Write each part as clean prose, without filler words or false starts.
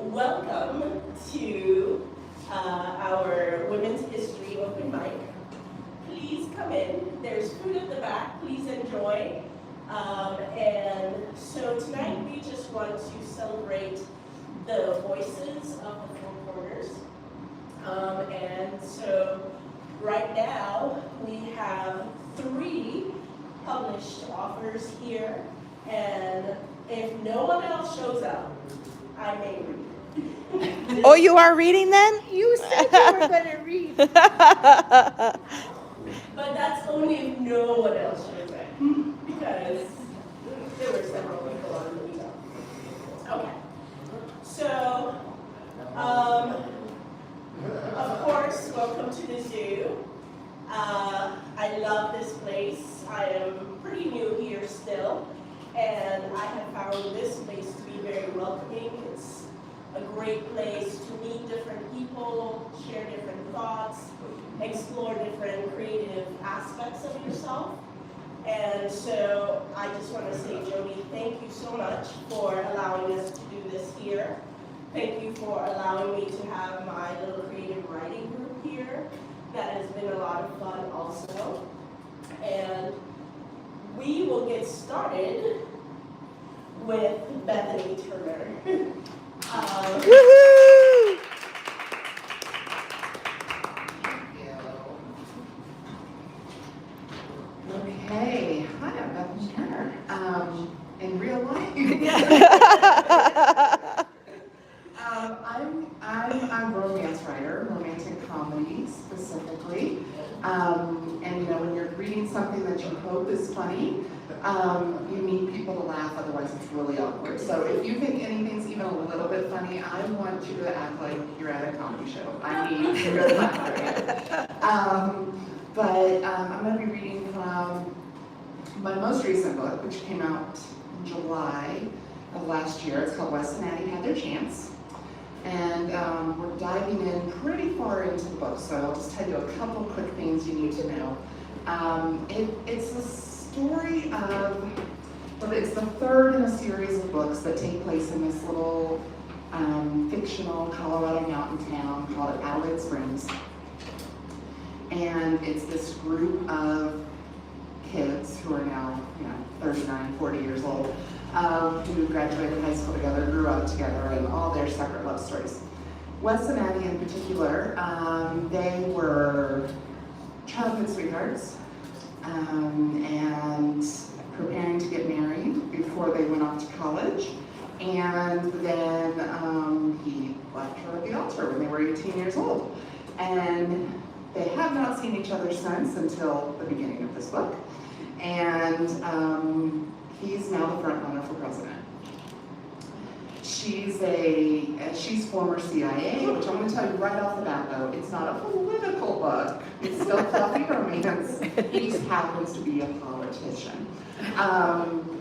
welcome to our Women's History Open Mic. Please come in. There's food at the back. Please enjoy. And so tonight we just want to celebrate the voices of the Four Corners. And so right now we have 3 published authors here. And if no one else shows up, I may read. Oh, you are reading then? You said you were going to read. But that's only if no one else shows up, because there were several people on the meetup. Okay. So, of course, welcome to the zoo. I love this place. I am pretty new here still, and I have found this place to be very welcoming. It's a great place to meet different people, share different thoughts, explore different creative aspects of yourself. And so I just want to say, Jody, thank you so much for allowing us to do this here. Thank you for allowing me to have my little creative writing group here. That has been a lot of fun also. And we will get started with Bethany Turner. Woohoo! Okay, hi, I'm Bethany Turner. In real life, I'm a romance writer, romantic comedy specifically. And you know, when you're reading something that you hope is funny, you need people to laugh, otherwise it's really awkward. So if you think anything's even a little bit funny, I want you to act like you're at a comedy show. I need good laughter. But I'm going to be reading from my most recent book, which came out in July of last year. It's called Wes and Addie Had Their Chance. And we're diving in pretty far into the book, so I'll just tell you a couple quick things you need to know. It's a story of, well, it's the third in a series of books that take place in this little fictional Colorado mountain town called Adelaide Springs. And it's this group of kids who are now, 39, 40 years old, who graduated high school together, grew up together, and all their separate love stories. Wes and Addie in particular, they were childhood sweethearts and preparing to get married before they went off to college. And then he left her at the altar when they were 18 years old. And they have not seen each other since until the beginning of this book. And he's now the front runner for president. She's former CIA, which I'm going to tell you right off the bat though, it's not a political book. It's still fluffy romance. He just happens to be a politician.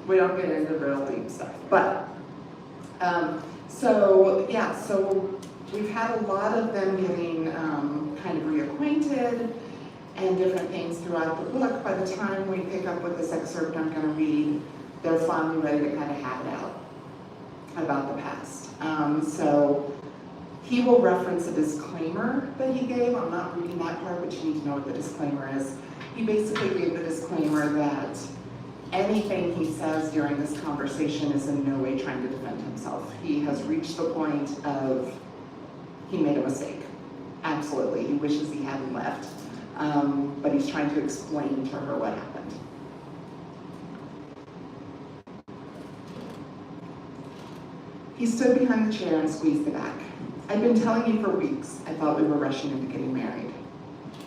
We don't get into real deep stuff. But, so we've had a lot of them getting kind of reacquainted and different things throughout the book. By the time we pick up with this excerpt I'm going to read, they're finally ready to kind of have it out about the past. So he will reference a disclaimer that he gave. I'm not reading that part, but you need to know what the disclaimer is. He basically gave the disclaimer that anything he says during this conversation is in no way trying to defend himself. He has reached the point of he made a mistake. Absolutely, he wishes he hadn't left. But he's trying to explain to her what happened. He stood behind the chair and squeezed the back. I'd been telling you for weeks I thought we were rushing into getting married.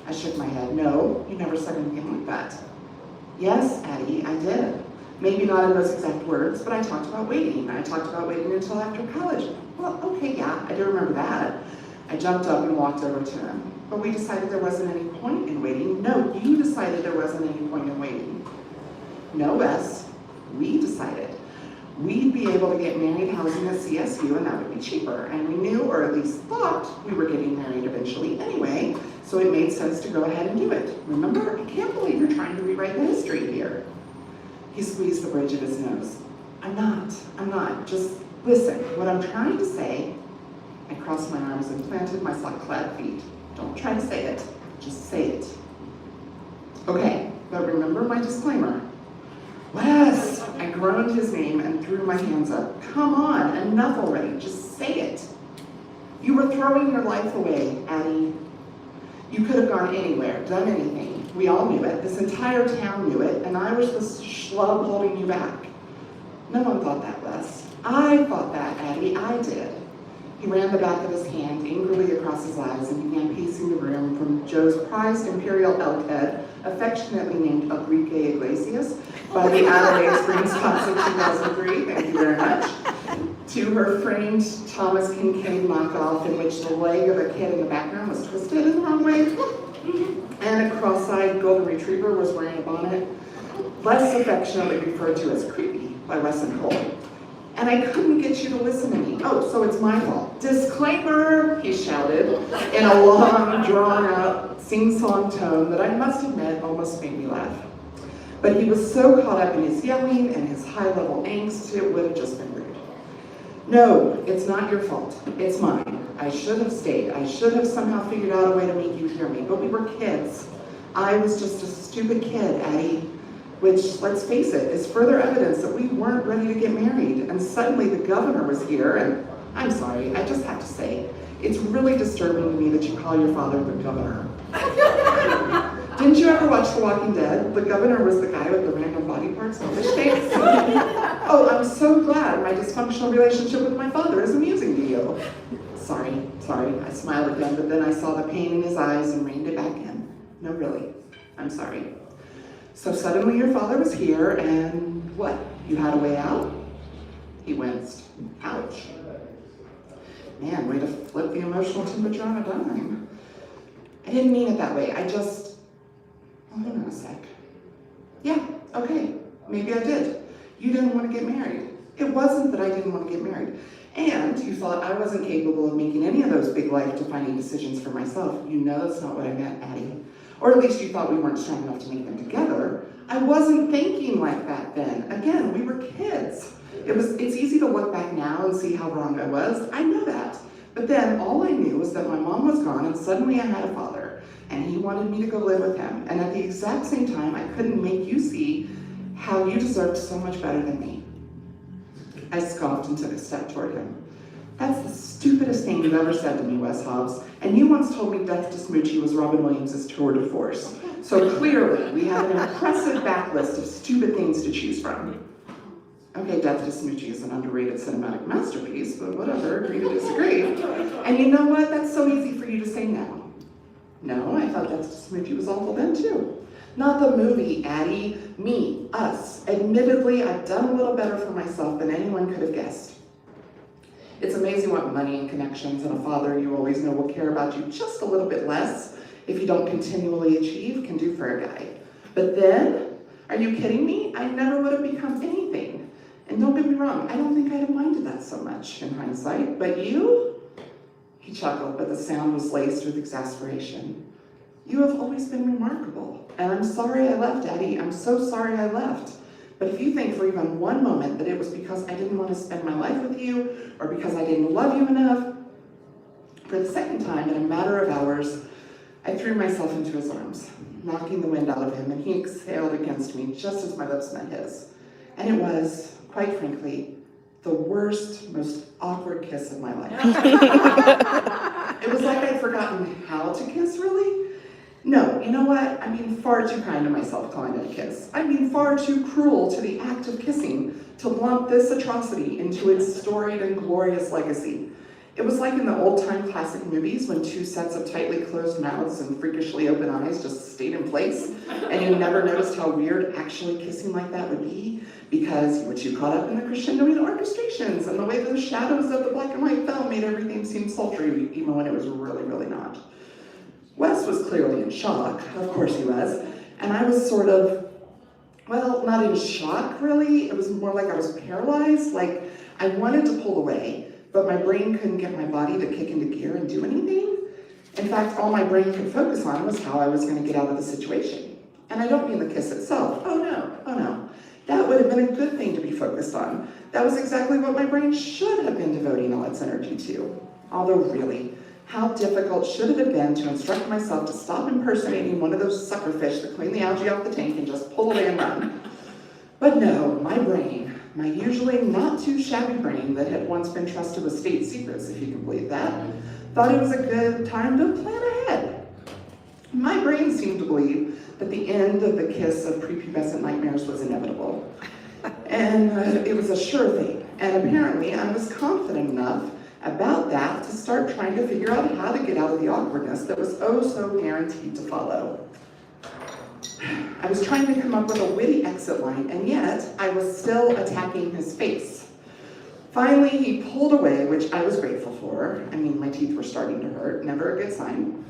I shook my head. No, you never said anything like that. Yes, Addie, I did. Maybe not in those exact words, but I talked about waiting. I talked about waiting until after college. Well, okay, yeah, I do remember that. I jumped up and walked over to him. But we decided there wasn't any point in waiting. No, you decided there wasn't any point in waiting. No, Wes, we decided. We'd be able to get married housing at CSU and that would be cheaper. And we knew, or at least thought, we were getting married eventually anyway, so it made sense to go ahead and do it. Remember, I can't believe you're trying to rewrite the history here. He squeezed the bridge of his nose. I'm not. Just listen, what I'm trying to say I crossed my arms and planted my sock-clad feet. Don't try to say it, just say it. Okay, but remember my disclaimer. Wes! I groaned his name and threw my hands up. Come on, enough already, just say it. You were throwing your life away, Addie. You could have gone anywhere, done anything. We all knew it, this entire town knew it, and I was the schlub holding you back. No one thought that, Wes. I thought that, Addie, I did. He ran the back of his hand angrily across his eyes and began pacing the room from Joe's prized imperial elk head, affectionately named Enrique Iglesias, by the Adelaide Springs Classic 2003, thank you very much, to her framed Thomas Kincaid knockoff in which the leg of a kid in the background was twisted in the wrong way, and a cross-eyed golden retriever was wearing a bonnet, less affectionately referred to as creepy by Wes and Cole. And I couldn't get you to listen to me. Oh, so it's my fault. Disclaimer, he shouted in a long, drawn-out, sing-song tone that I must admit almost made me laugh. But he was so caught up in his yelling and his high-level angst, it would have just been rude. No, it's not your fault. It's mine. I should have stayed. I should have somehow figured out a way to make you hear me. But we were kids. I was just a stupid kid, Addie. Which, let's face it, is further evidence that we weren't ready to get married. And suddenly the governor was here, and I'm sorry, I just have to say, it's really disturbing to me that you call your father the governor. Didn't you ever watch The Walking Dead? The governor was the guy with the random body parts and fish tanks. Oh, I'm so glad my dysfunctional relationship with my father is amusing to you. Sorry, I smiled again, but then I saw the pain in his eyes and reined it back in. No, really, I'm sorry. So suddenly your father was here, and what? You had a way out? He winced. Ouch. Man, way to flip the emotional temperature on a dime. I didn't mean it that way. I just... Hold on a sec. Yeah, okay, maybe I did. You didn't want to get married. It wasn't that I didn't want to get married. And you thought I wasn't capable of making any of those big life-defining decisions for myself. You know that's not what I meant, Addie. Or at least you thought we weren't strong enough to make them together. I wasn't thinking like that then. Again, we were kids. It's easy to look back now and see how wrong I was. I know that. But then all I knew was that my mom was gone and suddenly I had a father. And he wanted me to go live with him. And at the exact same time, I couldn't make you see how you deserved so much better than me. I scoffed and took a step toward him. That's the stupidest thing you've ever said to me, Wes Hobbs. And you once told me Death to Smoochie was Robin Williams' tour de force. So clearly, we have an impressive backlist of stupid things to choose from. Okay, Death to Smoochie is an underrated cinematic masterpiece, but whatever, agree to disagree. And you know what? That's so easy for you to say now. No, I thought Death to Smoochie was awful then too. Not the movie, Addie. Me, us. Admittedly, I've done a little better for myself than anyone could have guessed. It's amazing what money and connections and a father you always know will care about you just a little bit less if you don't continually achieve can do for a guy. But then, are you kidding me? I never would have become anything. And don't get me wrong, I don't think I'd have minded that so much in hindsight. But you? He chuckled, but the sound was laced with exasperation. You have always been remarkable. And I'm sorry I left, Addie. I'm so sorry I left. But if you think for even one moment that it was because I didn't want to spend my life with you, or because I didn't love you enough, for the second time in a matter of hours, I threw myself into his arms, knocking the wind out of him, and he exhaled against me just as my lips met his. And it was, quite frankly, the worst, most awkward kiss of my life. It was like I'd forgotten how to kiss, really. No, you know what? I mean, far too kind to myself calling it a kiss. I mean, far too cruel to the act of kissing to lump this atrocity into its storied and glorious legacy. It was like in the old-time classic movies when two sets of tightly closed mouths and freakishly open eyes just stayed in place, and you never noticed how weird actually kissing like that would be because you were too caught up in the crescendo and orchestrations, and the way those shadows of the black and white film made everything seem sultry, even when it was really, really not. Wes was clearly in shock, of course he was, and I was sort of, well, not in shock really, it was more like I was paralyzed, like I wanted to pull away, but my brain couldn't get my body to kick into gear and do anything. In fact, all my brain could focus on was how I was going to get out of the situation. And I don't mean the kiss itself, oh no, that would have been a good thing to be focused on. That was exactly what my brain should have been devoting all its energy to. Although really, how difficult should it have been to instruct myself to stop impersonating one of those sucker fish that clean the algae off the tank and just pull away and run? But no, my brain, my usually not too shabby brain that had once been trusted with state secrets, if you can believe that, thought it was a good time to plan ahead. My brain seemed to believe that the end of the kiss of prepubescent nightmares was inevitable. And it was a sure thing. And apparently I was confident enough about that to start trying to figure out how to get out of the awkwardness that was oh so guaranteed to follow. I was trying to come up with a witty exit line, and yet I was still attacking his face. Finally, he pulled away, which I was grateful for. I mean, my teeth were starting to hurt, never a good sign.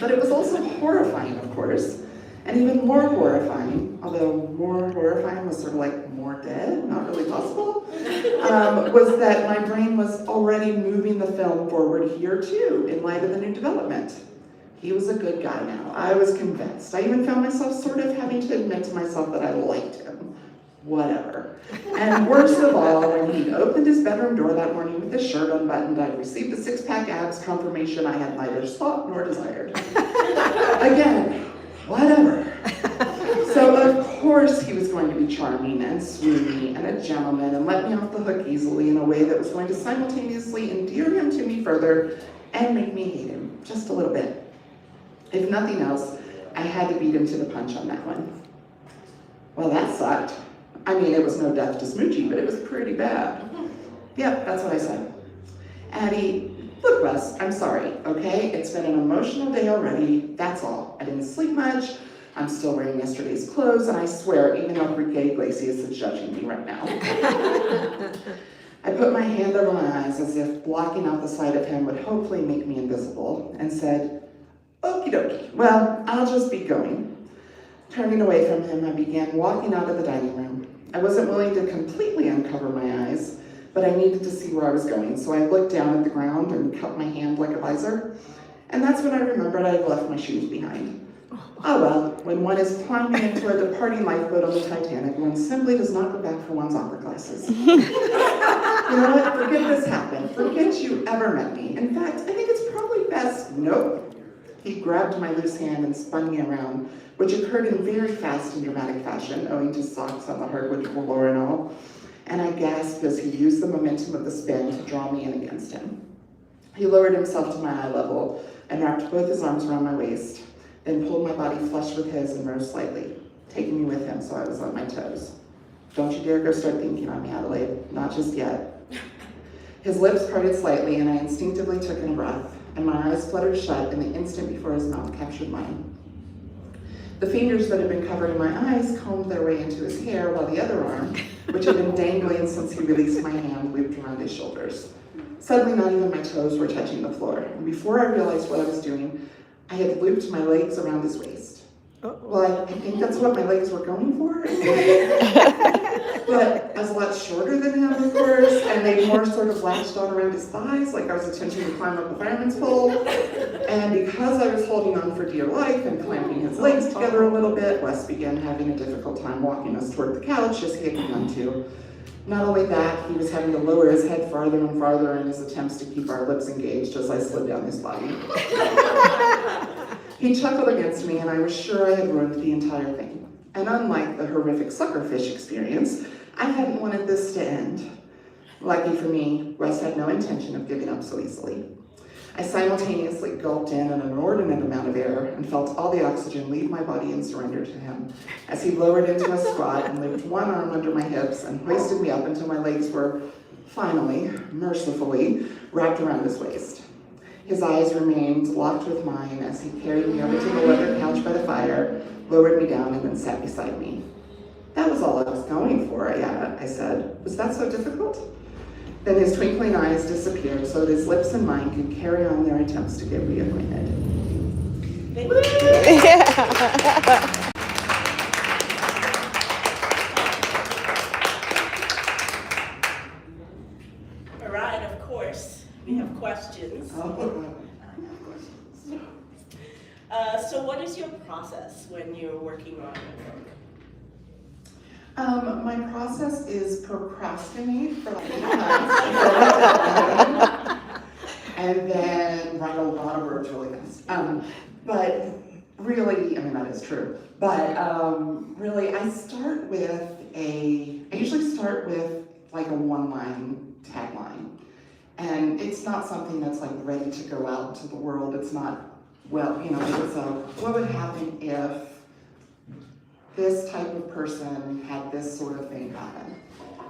But it was also horrifying, of course. And even more horrifying, although more horrifying was sort of like more dead, not really possible, was that my brain was already moving the film forward here too, in light of the new development. He was a good guy now. I was convinced. I even found myself sort of having to admit to myself that I liked him. Whatever. And worst of all, when he'd opened his bedroom door that morning with his shirt unbuttoned, I'd received the six-pack abs confirmation I had neither sought nor desired. Again, whatever. So of course he was going to be charming and swoony and a gentleman and let me off the hook easily in a way that was going to simultaneously endear him to me further and make me hate him just a little bit. If nothing else, I had to beat him to the punch on that one. Well, that sucked. I mean, it was no death to Smoochie, but it was pretty bad. Yep, that's what I said. Addie, look, Russ, I'm sorry, okay? It's been an emotional day already, that's all. I didn't sleep much, I'm still wearing yesterday's clothes, and I swear, even Enrique Iglesias is judging me right now. I put my hand over my eyes as if blocking out the sight of him would hopefully make me invisible, and said, okie dokie, well, I'll just be going. Turning away from him, I began walking out of the dining room. I wasn't willing to completely uncover my eyes, but I needed to see where I was going, so I looked down at the ground and cupped my hand like a visor. And that's when I remembered I had left my shoes behind. Oh well, when one is climbing into a departing lifeboat on the Titanic, one simply does not go back for one's opera classes. You know what? Forget this happened. Forget you ever met me. In fact, I think it's probably best, nope. He grabbed my loose hand and spun me around, which occurred in very fast and dramatic fashion, owing to socks on the hardwood floor and all. And I gasped as he used the momentum of the spin to draw me in against him. He lowered himself to my eye level and wrapped both his arms around my waist, then pulled my body flush with his and rose slightly, taking me with him so I was on my toes. Don't you dare go start thinking on me, Adelaide. Not just yet. His lips parted slightly and I instinctively took in a breath, and my eyes fluttered shut in the instant before his mouth captured mine. The fingers that had been covering my eyes combed their way into his hair, while the other arm, which had been dangling since he released my hand, looped around his shoulders. Suddenly, not even my toes were touching the floor, and before I realized what I was doing, I had looped my legs around his waist. Well, I think that's what my legs were going for. But I was a lot shorter than him, of course, and they more sort of latched on around his thighs, like I was attempting to climb up a fireman's pole. And because I was holding on for dear life and clamping his legs together a little bit, Wes began having a difficult time walking us toward the couch as he had begun to. Not only that, he was having to lower his head farther and farther in his attempts to keep our lips engaged as I slid down his body. He chuckled against me, and I was sure I had ruined the entire thing. And unlike the horrific suckerfish experience, I hadn't wanted this to end. Lucky for me, Russ had no intention of giving up so easily. I simultaneously gulped in an inordinate amount of air and felt all the oxygen leave my body and surrender to him as he lowered into a squat and looped one arm under my hips and hoisted me up until my legs were finally, mercifully, wrapped around his waist. His eyes remained locked with mine as he carried me over to the leather couch by the fire, lowered me down, and then sat beside me. That was all I was going for, I said. Was that so difficult? Then his twinkling eyes disappeared so that his lips and mine could carry on their attempts to get reacquainted. All right, of course, we have questions. So what is your process when you're working on your book? My process is procrastinate for like 8 months. And then write a lot of words really fast. But really, I mean, that is true. But really, I usually start with like a one-line tagline. And it's not something that's like ready to go out to the world. It's not, well, it's what would happen if this type of person had this sort of thing happen?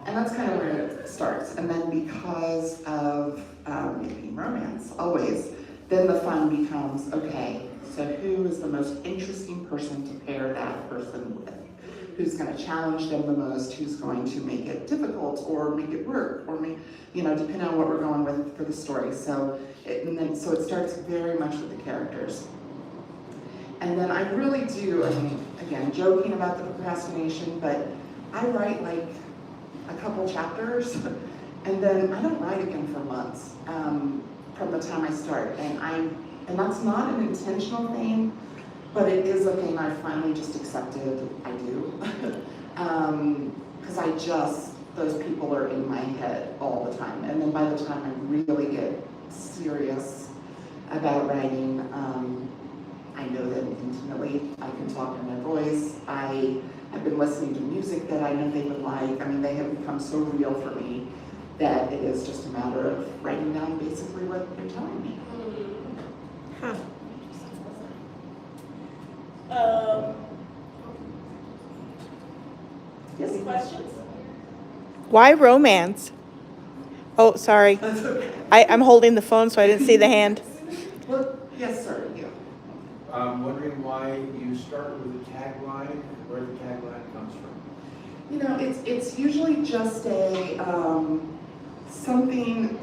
And that's kind of where it starts. And then because of it being romance, always, then the fun becomes, okay, so who is the most interesting person to pair that person with? Who's going to challenge them the most? Who's going to make it difficult or make it work? Or depending on what we're going with for the story. So it starts very much with the characters. And then I really do, again, joking about the procrastination, but I write like a couple chapters, and then I don't write again for months from the time I start. And that's not an intentional thing, but it is a thing I finally just accepted I do. Because those people are in my head all the time. And then by the time I really get serious about writing, I know them intimately. I can talk in their voice. I have been listening to music that I know they would like. I mean, they have become so real for me that it is just a matter of writing down basically what they're telling me. Huh. Yes, Questions? Why romance? Oh, sorry. that's okay. I'm holding the phone, so I didn't see the hand. Well, yes, sir, you. I'm wondering why you start with a tagline and where the tagline comes from. It's usually just a something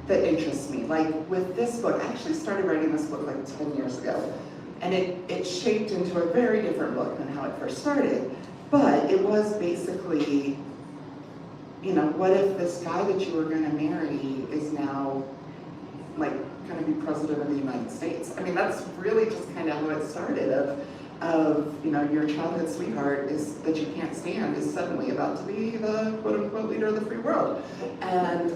that interests me. Like with this book, I actually started writing this book like 10 years ago, and it shaped into a very different book than how it first started. But it was basically, what if this guy that you were going to marry is now like going to be president of the United States? I mean, that's really just kind of how it started. Of your childhood sweetheart is that you can't stand is suddenly about to be the quote unquote leader of the free world, and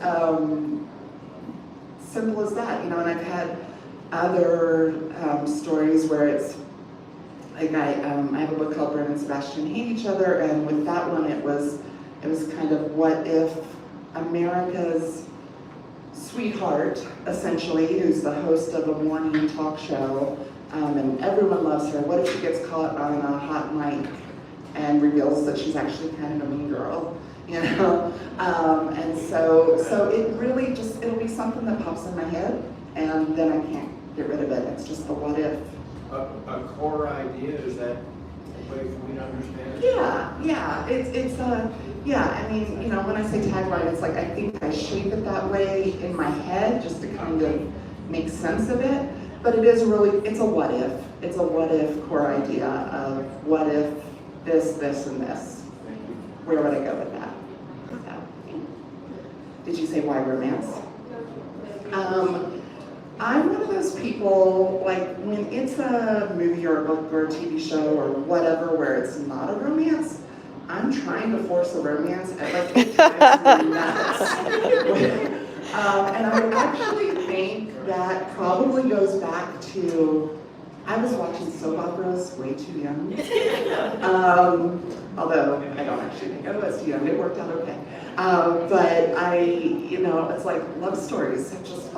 simple as that. And I've had other stories where it's like I have a book called Bren and Sebastian Hate Each Other, and with that one it was kind of what if America's sweetheart, essentially, who's the host of a morning talk show, and everyone loves her. What if she gets caught on a hot mic and reveals that she's actually kind of a mean girl, And so it really it'll be something that pops in my head, and then I can't get rid of it. It's just the what if. A core idea, is that a way for me to understand it? I mean, when I say tagline, it's like I think I shape it that way in my head just to kind of make sense of it. But it's a what if. It's a what if core idea of what if this, and this. Thank you. Where would I go with that? Did you say why romance? I'm one of those people, like when it's a movie or a book or a TV show or whatever where it's not a romance, I'm trying to force a romance and it drives me nuts. And I actually think that probably goes back to, I was watching soap operas way too young. Although I don't actually think I was too young, it worked out okay. But it's like love stories have just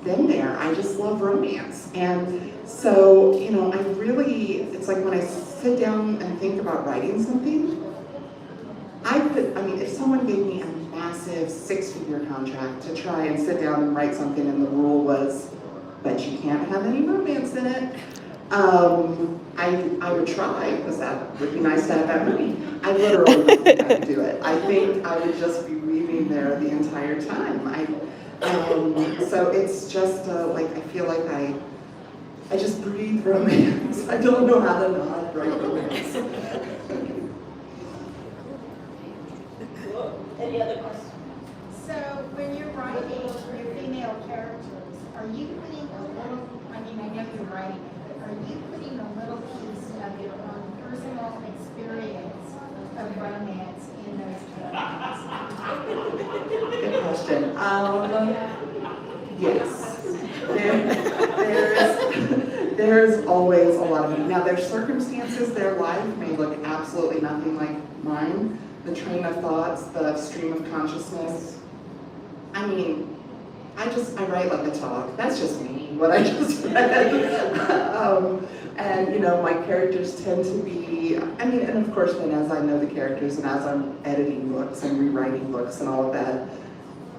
been there. I just love romance. And so, it's like when I sit down and think about writing something, if someone gave me a massive 6-figure contract to try and sit down and write something and the rule was, but you can't have any romance in it, I would try, because that would be nice to have that movie. I literally don't think I could do it. I think I would just be weaving there the entire time. So it's just I feel like I just breathe romance. I don't know how to not write romance. Cool. Any other questions? So when you're writing your female characters, are you putting a little, I know you're writing it, but are you putting a little piece of your own personal experience of romance in those characters? Good question. Yes. There's always a lot of, now their circumstances, their life may look absolutely nothing like mine. The train of thoughts, the stream of consciousness. I mean, I write like a talk. That's just me, what I just read. And you know, my characters tend to be, I mean, and of course then as I know the characters and as I'm editing books and rewriting books and all of that,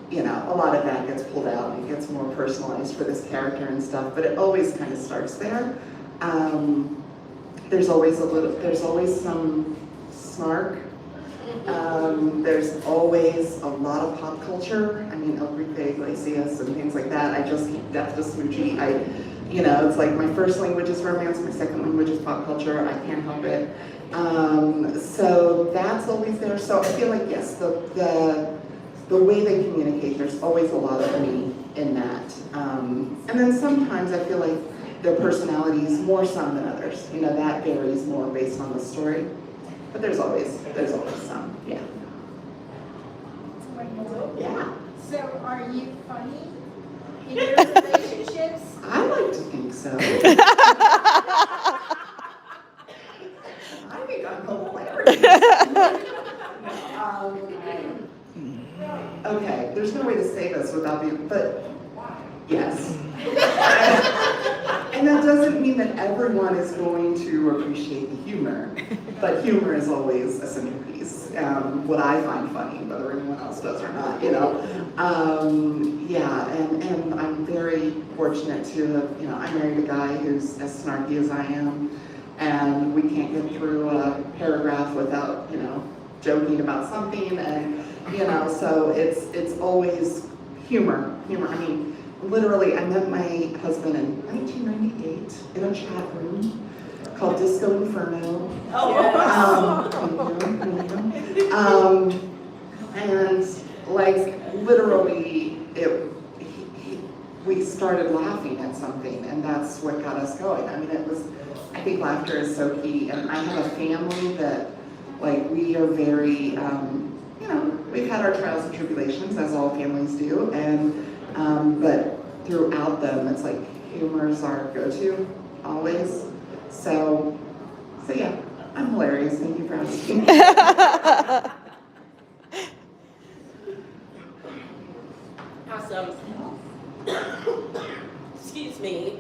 you know, a lot of that gets pulled out and it gets more personalized for this character and stuff, but it always kind of starts there. There's always some snark. There's always a lot of pop culture. I mean, El Gripe Iglesias and things like that. I just keep death to Smoochie. You know, it's like my first language is romance, my second language is pop culture. I can't help it. So that's always there. So I feel like, yes, the way they communicate, there's always a lot of me in that. And then sometimes I feel like their personalities, more some than others. You know, that varies more based on the story. But there's always some, yeah. Yeah. So are you funny in your relationships? I like to think so. I think I'm hilarious. Okay, there's no way to say this without being, but yes. And that doesn't mean that everyone is going to appreciate the humor, but humor is always a centerpiece. What I find funny, whether anyone else does or not, you know. Yeah, and I'm very fortunate to have, you know, I married a guy who's as snarky as I am, and we can't get through a paragraph without, you know, joking about something, and, you know, so it's always humor. I mean, literally, I met my husband in 1998 in a chat room called Disco Inferno. And like literally, we started laughing at something, and that's what got us going. I mean, I think laughter is so key, and I have a family that, like, we are very, you know, we've had our trials and tribulations, as all families do, and but throughout them, it's like humor is our go-to, always. So yeah, I'm hilarious. Thank you for asking. Awesome. Excuse me.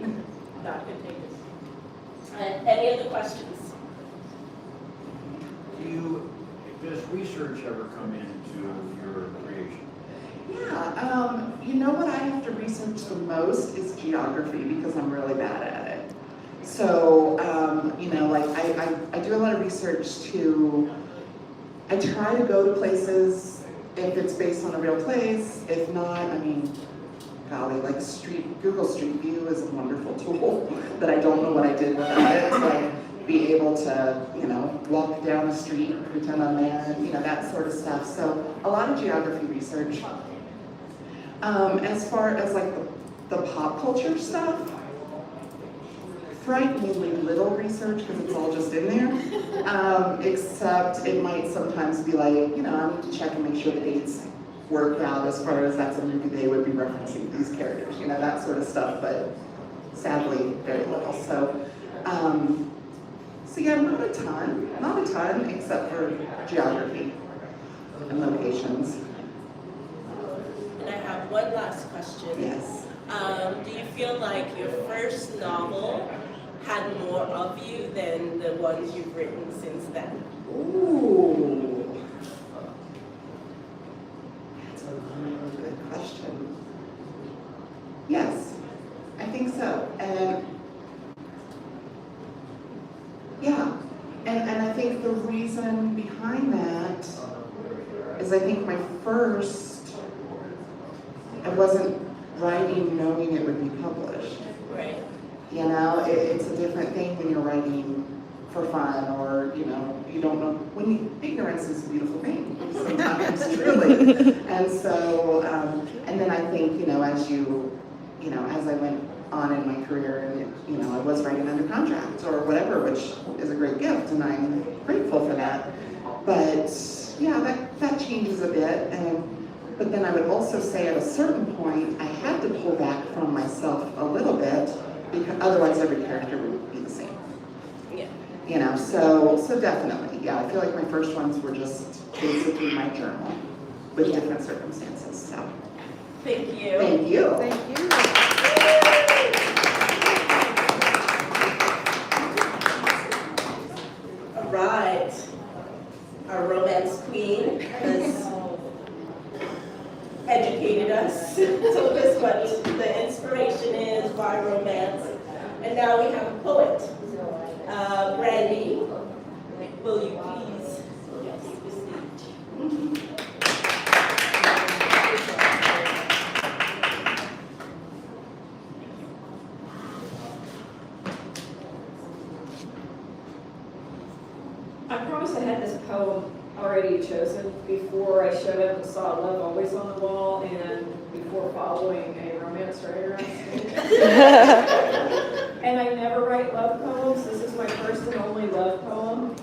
Not gonna take this. Any other questions? Does research ever come into your creation? Yeah, you know what I have to research the most is geography because I'm really bad at it. So, you know, like I do a lot of research I try to go to places if it's based on a real place. If not, I mean, golly, like Google Street View is a wonderful tool that I don't know what I did without it. It's like be able to, you know, walk down the street, pretend I'm there, you know, that sort of stuff. So a lot of geography research. As far as like the pop culture stuff, frighteningly little research because it's all just in there. Except it might sometimes be like, you know, I need to check and make sure the dates work out as far as that's a movie they would be referencing these characters, you know, that sort of stuff, but sadly, very little. So yeah, not a ton, except for geography and locations. And I have one last question. Yes. Do you feel like your first novel had more of you than the ones you've written since then? Ooh. That's a really good question. Yes, I think so. And yeah, and I think the reason behind that is I think my first, I wasn't writing knowing it would be published. Right. You know, it's a different thing when you're writing for fun or, you know, you don't know, ignorance is a beautiful thing, sometimes, truly. And so, and then I think, you know, as I went on in my career, and I was writing under contract or whatever, which is a great gift, and I'm grateful for that. But yeah, that changes a bit, but then I would also say at a certain point, I had to pull back from myself a little bit, because otherwise every character would be the same. Yeah. So definitely, yeah, I feel like my first ones were just basically my journal with different circumstances, so. Thank you. Thank you. Thank you. All right. Our romance queen has educated us, told us what the inspiration is, why romance. And now we have a poet. Brandy, will you please take the stage? I promised I had this poem already chosen before I showed up and saw Love Always on the wall and before following a romance writer on stage. And I never write love poems. This is my first and only love poem.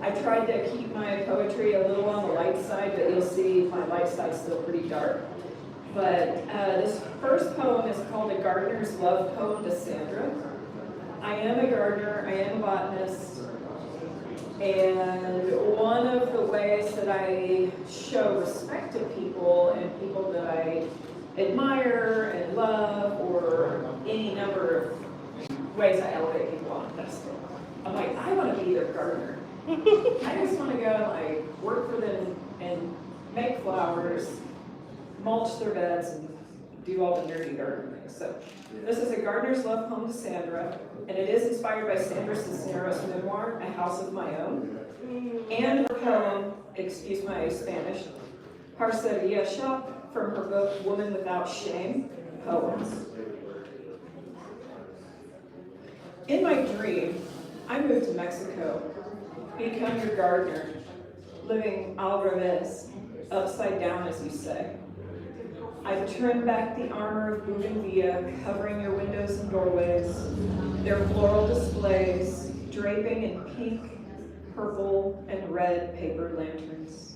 I tried to keep my poetry a little on the light side, but you'll see my light side's still pretty dark. But this first poem is called A Gardener's Love Poem to Sandra. I am a gardener, I am a botanist, and one of the ways that I show respect to people and people that I admire and love, or any number of ways I elevate people on a pedestal, I'm like, I want to be their gardener. I just want to go and like work for them and make flowers, mulch their beds, and do all the nerdy garden things. So this is A Gardener's Love Poem to Sandra, and it is inspired by Sandra Cisneros' memoir, A House of My Own, and her poem, excuse my Spanish, Parceria Shop, from her book, Woman Without Shame, Poems. In my dream, I moved to Mexico, become your gardener, living al revés, upside down as you say. I've trimmed back the armor of bougainvillea, covering your windows and doorways, their floral displays, draping in pink, purple, and red paper lanterns,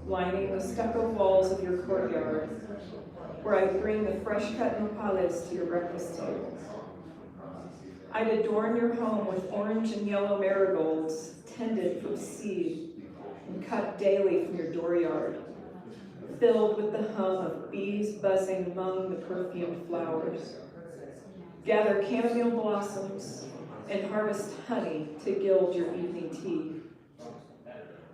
lining the stucco walls of your courtyard, where I bring the fresh-cut nopales to your breakfast table. I'd adorn your home with orange and yellow marigolds, tended from seed, and cut daily from your dooryard, filled with the hum of bees buzzing among the perfumed flowers. Gather chamomile blossoms and harvest honey to gild your evening tea.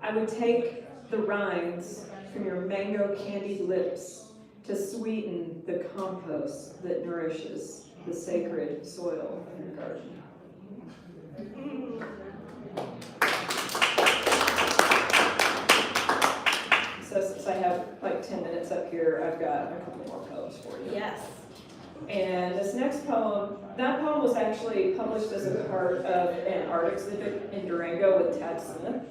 I would take the rinds from your mango candied lips to sweeten the compost that nourishes the sacred soil of your garden. So since I have like 10 minutes up here, I've got a couple more poems for you. Yes. And this next poem, that poem was actually published as a part of an art exhibit in Durango with Tad Smith.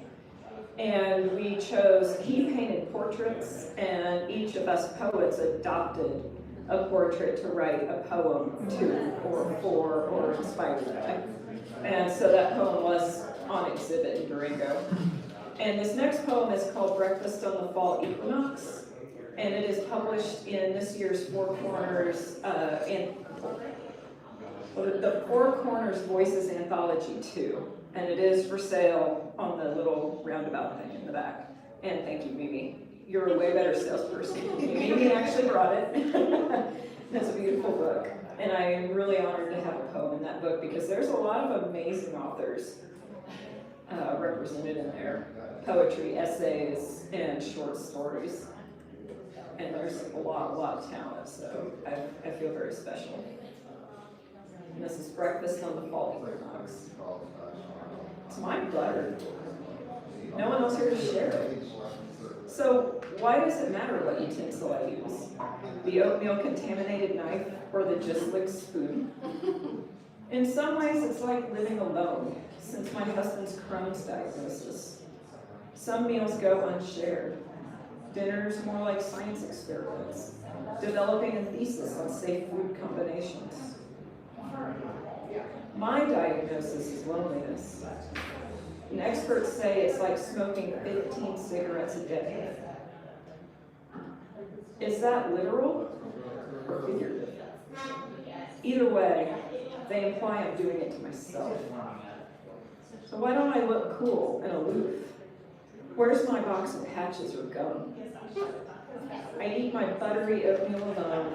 And we chose, he painted portraits, and each of us poets adopted a portrait to write a poem to, or for, or inspired by. And so that poem was on exhibit in Durango. And this next poem is called Breakfast on the Fall Equinox, and it is published in this year's Four Corners, the Four Corners Voices Anthology 2, and it is for sale on the little roundabout thing in the back. And thank you, Mimi. You're a way better salesperson. Mimi actually brought it. It's a beautiful book, and I am really honored to have a poem in that book because there's a lot of amazing authors represented in there. Poetry, essays, and short stories. And there's a lot of talent, so I feel very special. And this is Breakfast on the Fall Equinox. It's my pleasure. No one else here to share it. So why does it matter what utensil I use? The oatmeal contaminated knife or the just licked spoon? In some ways, it's like living alone since my husband's Crohn's diagnosis. Some meals go unshared. Dinners more like science experiments. Developing a thesis on safe food combinations. My diagnosis is loneliness. And experts say it's like smoking 15 cigarettes a day. Is that literal or figurative? Either way, they imply I'm doing it to myself. So why don't I look cool and aloof? Where's my box of patches or gum? I eat my buttery oatmeal alone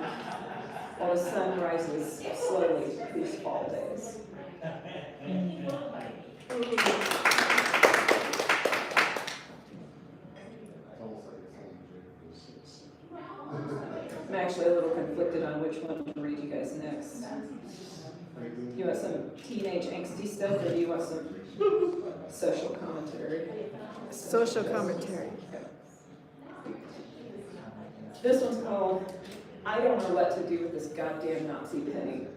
while the sun rises slowly these fall days. I'm actually a little conflicted on which one to read you guys next. You want some teenage angsty stuff, or do you want some social commentary? Social commentary. This one's called, I don't know what to do with this goddamn Nazi penny.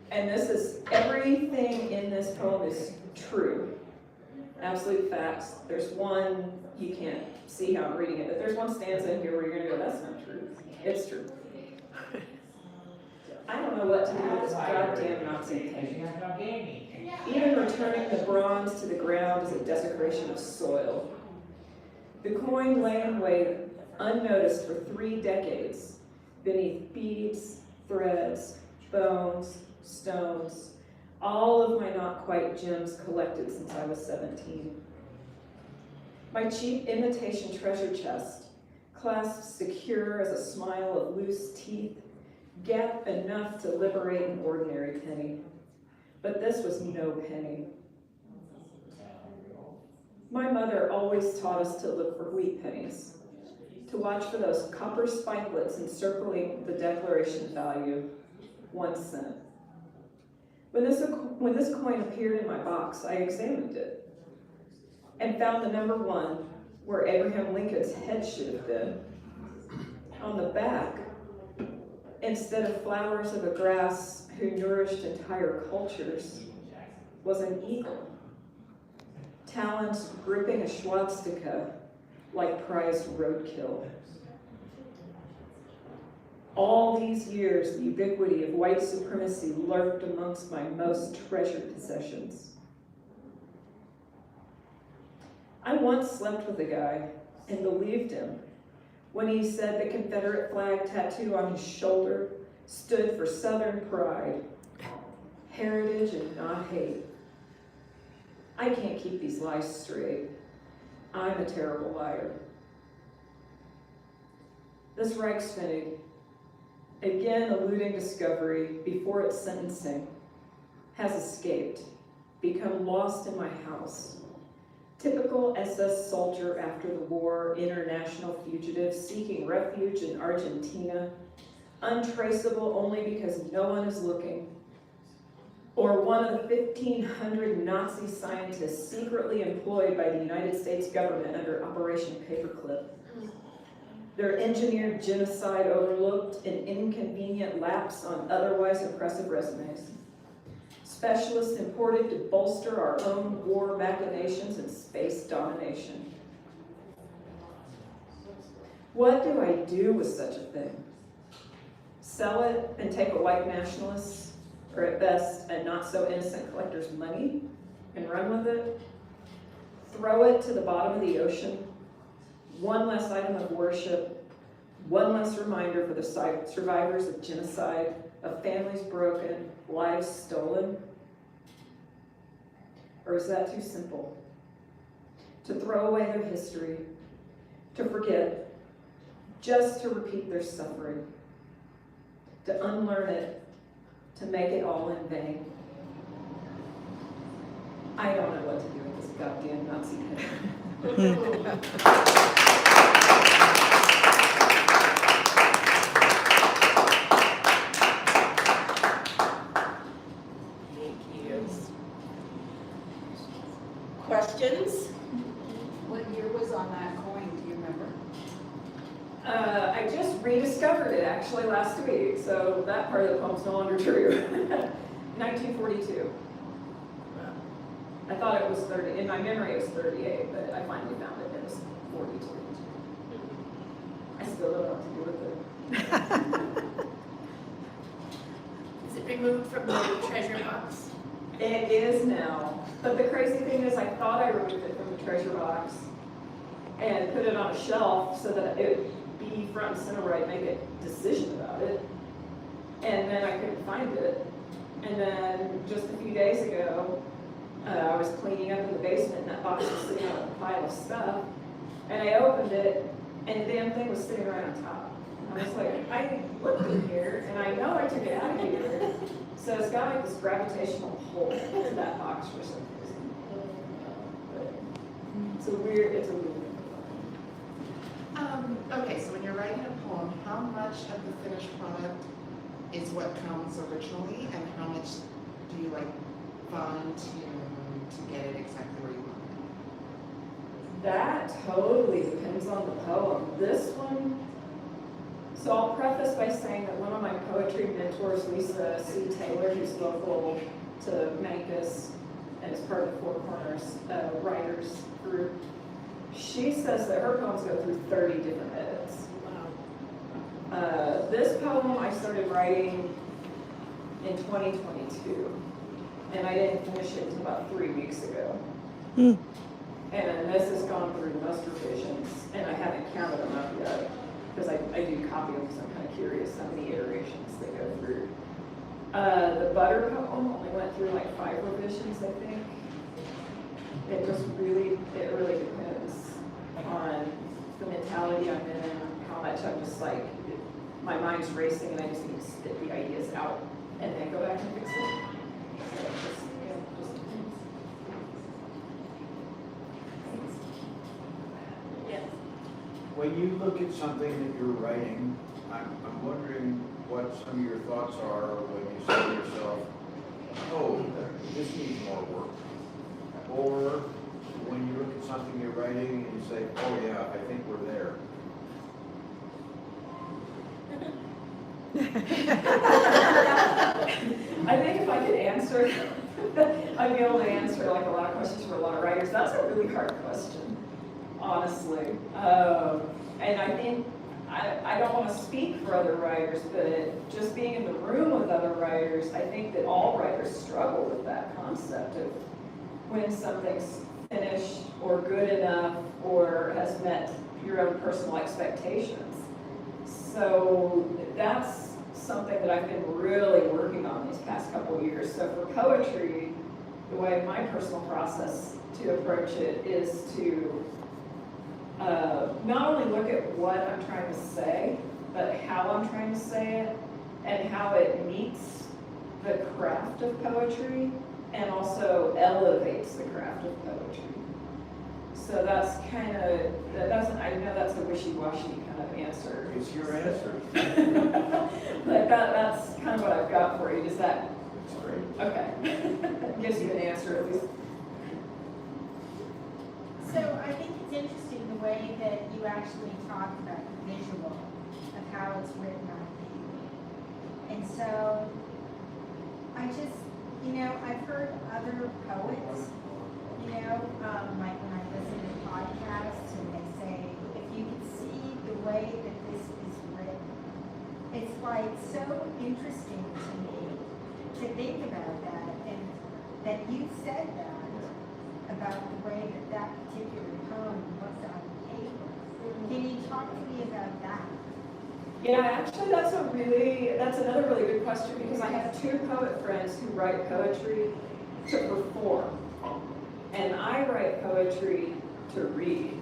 And this is, everything in this poem is true. Absolute facts. There's one, you can't see how I'm reading it, but there's one stanza in here where you're gonna go, that's not true. It's true. I don't know what to do with this goddamn Nazi penny. Even returning the bronze to the ground is a desecration of soil. The coin lay in wait, unnoticed for 3 decades, beneath beads, threads, bones, stones, all of my not quite gems collected since I was 17. My cheap imitation treasure chest, clasped secure as a smile of loose teeth, gap enough to liberate an ordinary penny. But this was no penny. My mother always taught us to look for wheat pennies, to watch for those copper spikelets encircling the declaration value, 1 cent. When this coin appeared in my box, I examined it and found the number 1 where Abraham Lincoln's head should have been. On the back, instead of flowers of a grass who nourished entire cultures, was an eagle, talons gripping a swastika like prized roadkill. All these years, the ubiquity of white supremacy lurked amongst my most treasured possessions. I once slept with a guy and believed him when he said the Confederate flag tattoo on his shoulder stood for Southern pride, heritage, and not hate. I can't keep these lies straight. I'm a terrible liar. This Reichsfinnig, again eluding discovery before its sentencing, has escaped, become lost in my house. Typical SS soldier after the war, international fugitive seeking refuge in Argentina, untraceable only because no one is looking. Or one of the 1,500 Nazi scientists secretly employed by the United States government under Operation Paperclip. Their engineered genocide overlooked an inconvenient lapse on otherwise impressive resumes. Specialists imported to bolster our own war machinations and space domination. What do I do with such a thing? Sell it and take a white nationalist, or at best, a not-so-innocent collector's money and run with it? Throw it to the bottom of the ocean? One less item of worship, one less reminder for the survivors of genocide, of families broken, lives stolen? Or is that too simple? To throw away their history, to forget, just to repeat their suffering, to unlearn it, to make it all in vain? I don't know what to do with this goddamn Nazi penny. Questions? What year was on that coin, do you remember? I just rediscovered it actually last week, so that part of the poem's no longer true. 1942. I thought it was 30, in my memory it was 38, but I finally found it, it was 42. from the treasure box. It is now. But the crazy thing is, I thought I removed it from the treasure box and put it on a shelf so that it would be front and center where I'd make a decision about it. And then I couldn't find it. And then just a few days ago, I was cleaning up in the basement and that box was sitting on a pile of stuff. And I opened it and the damn thing was sitting right on top. I was like, I looked in here and I know I took it out of here. So it's got like this gravitational pull to that box for some reason. But it's a weird thing. Okay, so when you're writing a poem, how much of the finished product is what comes originally, and how much do you like fine tune to get it exactly where you want it? That totally depends on the poem. This one, so I'll preface by saying that one of my poetry mentors, Lisa C. Taylor, who's local to Memphis and is part of the Four Corners Writers Group, she says that her poems go through 30 different edits. This poem I started writing in 2022, and I didn't finish it until about 3 weeks ago. And this has gone through most revisions, and I haven't counted them up yet, because I do copy them because I'm kind of curious how many iterations they go through. The butter poem only went through like 5 revisions, I think. It really depends on the mentality I'm in, how much I'm just like, my mind's racing and I just need to spit the ideas out and then go back and fix it. So it just depends. Yes. When you look at something that you're writing, I'm wondering what some of your thoughts are when you say to yourself, oh, this needs more work. Or when you look at something you're writing and you say, oh yeah, I think we're there. I think if I could answer, I'd be able to answer like a lot of questions for a lot of writers. That's a really hard question, honestly. And I think, I don't want to speak for other writers, but just being in the room with other writers, I think that all writers struggle with that concept of when something's finished or good enough or has met your own personal expectations. So that's something that I've been really working on these past couple of years. So for poetry, the way my personal process to approach it is to not only look at what I'm trying to say, but how I'm trying to say it and how it meets the craft of poetry and also elevates the craft of poetry. So that's kind of, I know that's a wishy-washy kind of answer. It's your answer. But that's kind of what I've got for you. Does that, It's great. okay. Gives you an answer at least. So I think it's interesting the way that you actually talk about the visual of how it's written on paper. And so I just, I've heard other poets, like when I listen to podcasts and they say, if you could see the way that this is written, it's like so interesting to me to think about that, and that you said that about the way that that particular poem looks on paper. Can you talk to me about that? Yeah, actually that's another really good question, because I have 2 poet friends who write poetry to perform. And I write poetry to read,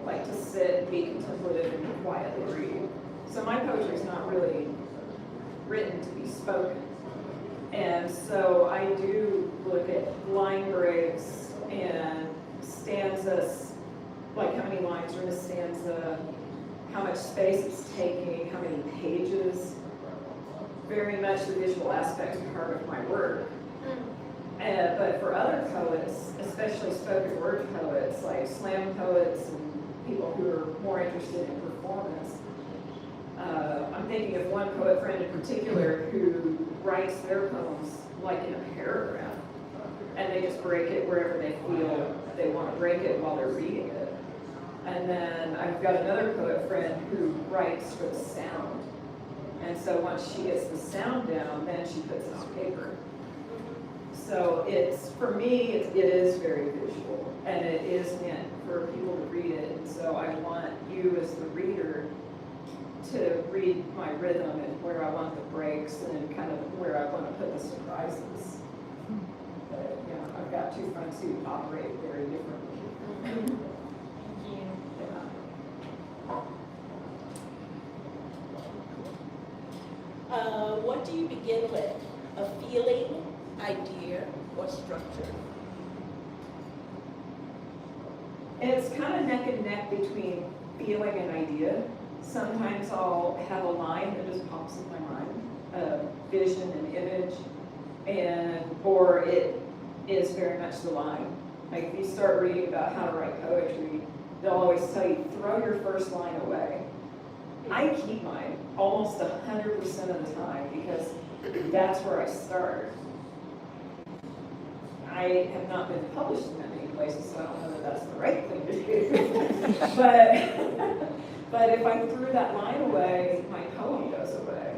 like to sit, be contemplative, and quietly read. So my poetry is not really written to be spoken. And so I do look at line breaks and stanzas, like how many lines are in a stanza, how much space it's taking, how many pages. Very much the visual aspect is part of my work. But for other poets, especially spoken word poets, like slam poets and people who are more interested in performance, I'm thinking of one poet friend in particular who writes their poems like in a paragraph, and they just break it wherever they feel they want to break it while they're reading it. And then I've got another poet friend who writes for the sound. And so once she gets the sound down, then she puts it on paper. So it's, for me, it is very visual, and it is meant for people to read it. And so I want you as the reader to read my rhythm and where I want the breaks and kind of where I want to put the surprises. But, you know, I've got two friends who operate very differently. Thank you. What do you begin with? A feeling, idea, or structure? It's kind of neck and neck between feeling and idea. Sometimes I'll have a line that just pops in my mind, a vision, an image, or it is very much the line. Like if you start reading about how to write poetry, they'll always tell you, throw your first line away. I keep mine almost 100% of the time because that's where I start. I have not been published in that many places, so I don't know that that's the right thing to do. But if I threw that line away, my poem goes away.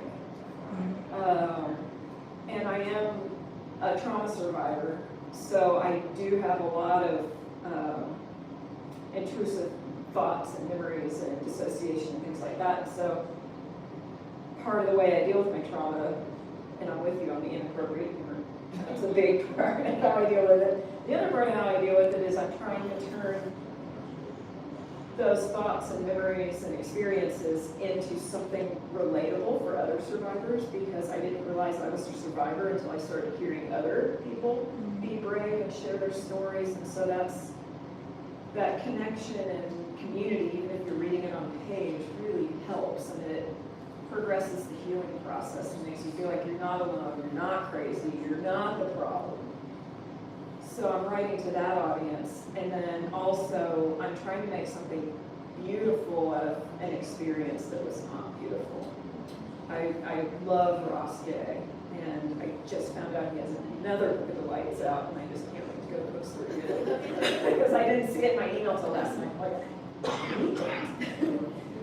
And I am a trauma survivor, so I do have a lot of intrusive thoughts and memories and dissociation and things like that. So part of the way I deal with my trauma, and I'm with you on the inappropriate humor, that's a big part of how I deal with it. The other part of how I deal with it is I'm trying to turn those thoughts and memories and experiences into something relatable for other survivors, because I didn't realize I was a survivor until I started hearing other people be brave and share their stories. And so that's that connection and community, even if you're reading it on a page, really helps, and it progresses the healing process and makes you feel like you're not alone, you're not crazy, you're not the problem. So I'm writing to that audience, and then also I'm trying to make something beautiful out of an experience that was not beautiful. I love Ross Gay, and I just found out he has another book of the Lights out, and I just can't wait to go post it again. Because I didn't see it in my email till last night.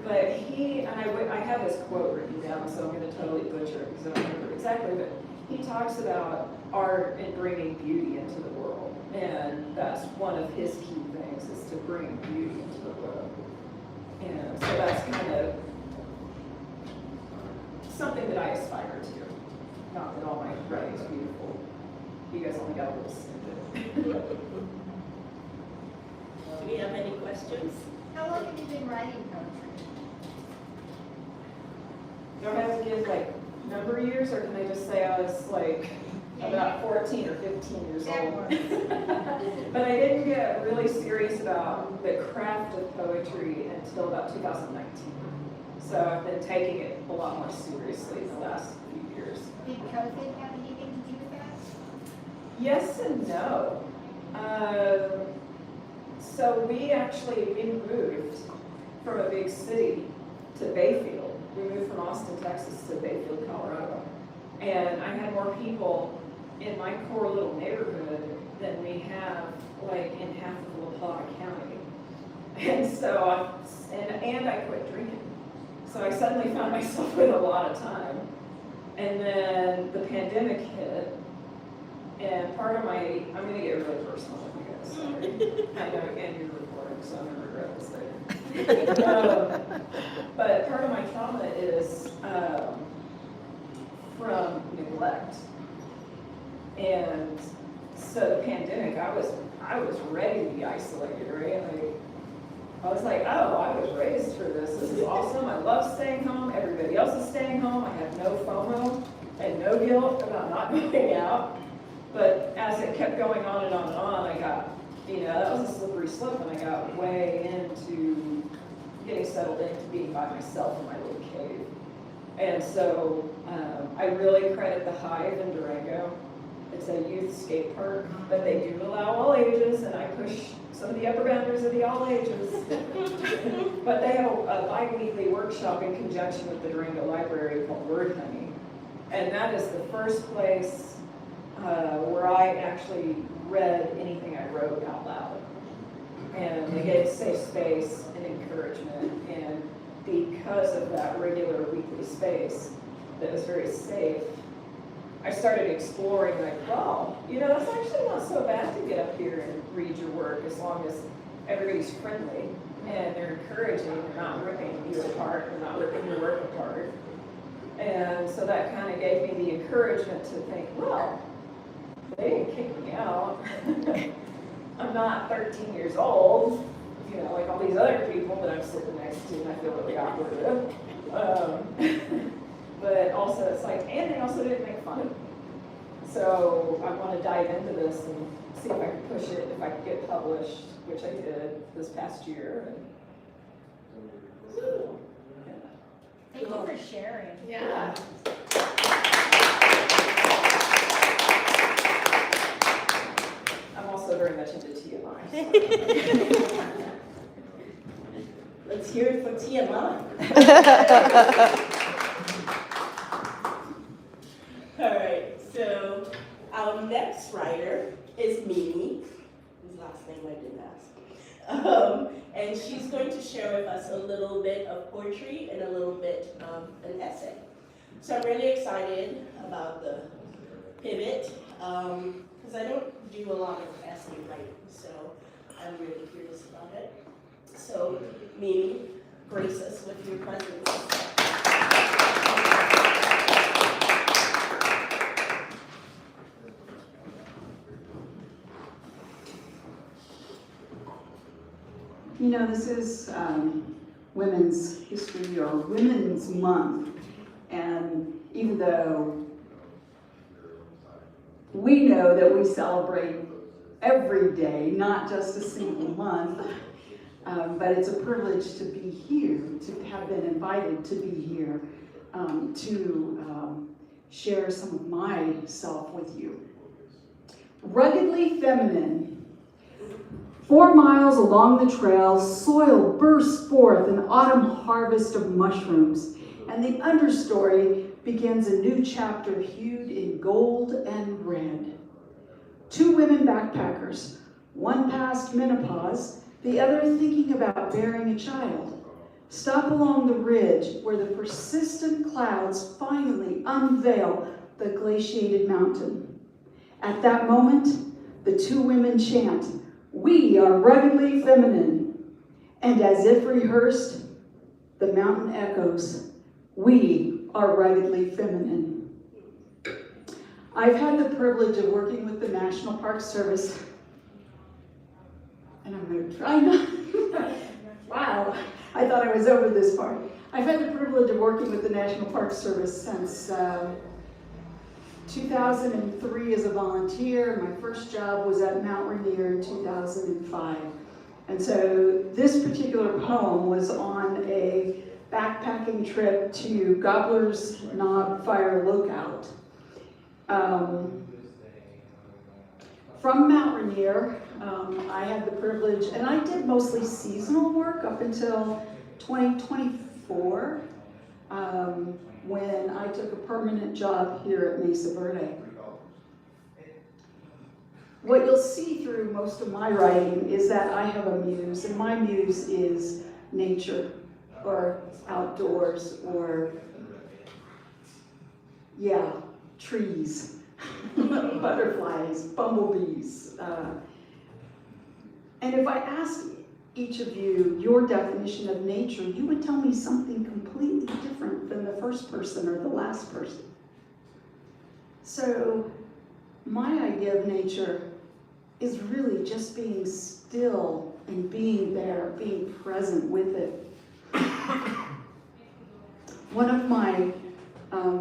But he, and I have his quote written down, so I'm going to totally butcher it because I don't remember exactly, but he talks about art and bringing beauty into the world. And that's one of his key things, is to bring beauty into the world. And so that's kind of something that I aspire to. Not that all my writing's beautiful. You guys only got a little snippet. Do we have any questions? How long have you been writing poetry? Do I have to give like number of years, or can I just say I was like about 14 or 15 years old? But I didn't get really serious about the craft of poetry until about 2019. So I've been taking it a lot more seriously the last few years. Did COVID have anything to do with that? Yes and no. So we moved from a big city to Bayfield. We moved from Austin, Texas to Bayfield, Colorado. And I had more people in my core little neighborhood than we have like in half of La Plata County. And so, and I quit drinking. So I suddenly found myself with a lot of time. And then the pandemic hit. And part of my, I'm gonna get really personal with you guys, sorry. I know, again, you're recording, so I'm gonna regret this later. But part of my trauma is from neglect. And so the pandemic, I was ready to be isolated, right? I was like, oh, I was raised for this. This is awesome. I love staying home. Everybody else is staying home. I have no FOMO and no guilt about not going out. But as it kept going on and on and on, I got, that was a slippery slope, and I got way into getting settled into being by myself in my little cave. And so I really credit the Hive in Durango. It's a youth skate park, but they do allow all ages, and I push some of the upper boundaries of the all ages. But they have a bi-weekly workshop in conjunction with the Durango Library called Word Honey. And that is the first place where I actually read anything I wrote out loud. And they gave safe space and encouragement. And because of that regular weekly space, that was very safe, I started exploring like, well, it's actually not so bad to get up here and read your work as long as everybody's friendly and they're encouraging, they're not ripping you apart, they're not ripping your work apart. And so that kind of gave me the encouragement to think, well, they didn't kick me out. I'm not 13 years old, like all these other people that I'm sitting next to and I feel really awkward with. But also it's like, and they also didn't make fun of me. So I want to dive into this and see if I can push it, if I can get published, which I did this past year. Thank you for sharing. Yeah. I'm also very much into TMI. Let's hear it for TMI. All right, so our next writer is Mimi, whose last name I didn't ask. And she's going to share with us a little bit of poetry and a little bit of an essay. So I'm really excited about the pivot, because I don't do a lot of essay writing, so I'm really curious about it. So Mimi, grace us with your presence. This is Women's History or Women's Month, and even though we know that we celebrate every day, not just a single month, but it's a privilege to be here, to have been invited to be here, to share some of myself with you. Ruggedly feminine. 4 miles along the trail, soil bursts forth an autumn harvest of mushrooms, and the understory begins a new chapter hued in gold and red. 2 women backpackers, one past menopause, the other thinking about bearing a child, stop along the ridge where the persistent clouds finally unveil the glaciated mountain. At that moment, the 2 women chant, "We are ruggedly feminine," and as if rehearsed, the mountain echoes, "We are ruggedly feminine." I've had the privilege of working with the National Park Service, and I'm going to try not, wow, I thought I was over this part. I've had the privilege of working with the National Park Service since 2003 as a volunteer. My first job was at Mount Rainier in 2005. And so this particular poem was on a backpacking trip to Gobbler's Knob Fire Lookout. From Mount Rainier, I had the privilege, and I did mostly seasonal work up until 2024. When I took a permanent job here at Mesa Verde. What you'll see through most of my writing is that I have a muse, and my muse is nature, or outdoors, or, trees, butterflies, bumblebees. And if I asked each of you your definition of nature, you would tell me something completely different than the first person or the last person. So my idea of nature is really just being still and being there, being present with it. One of my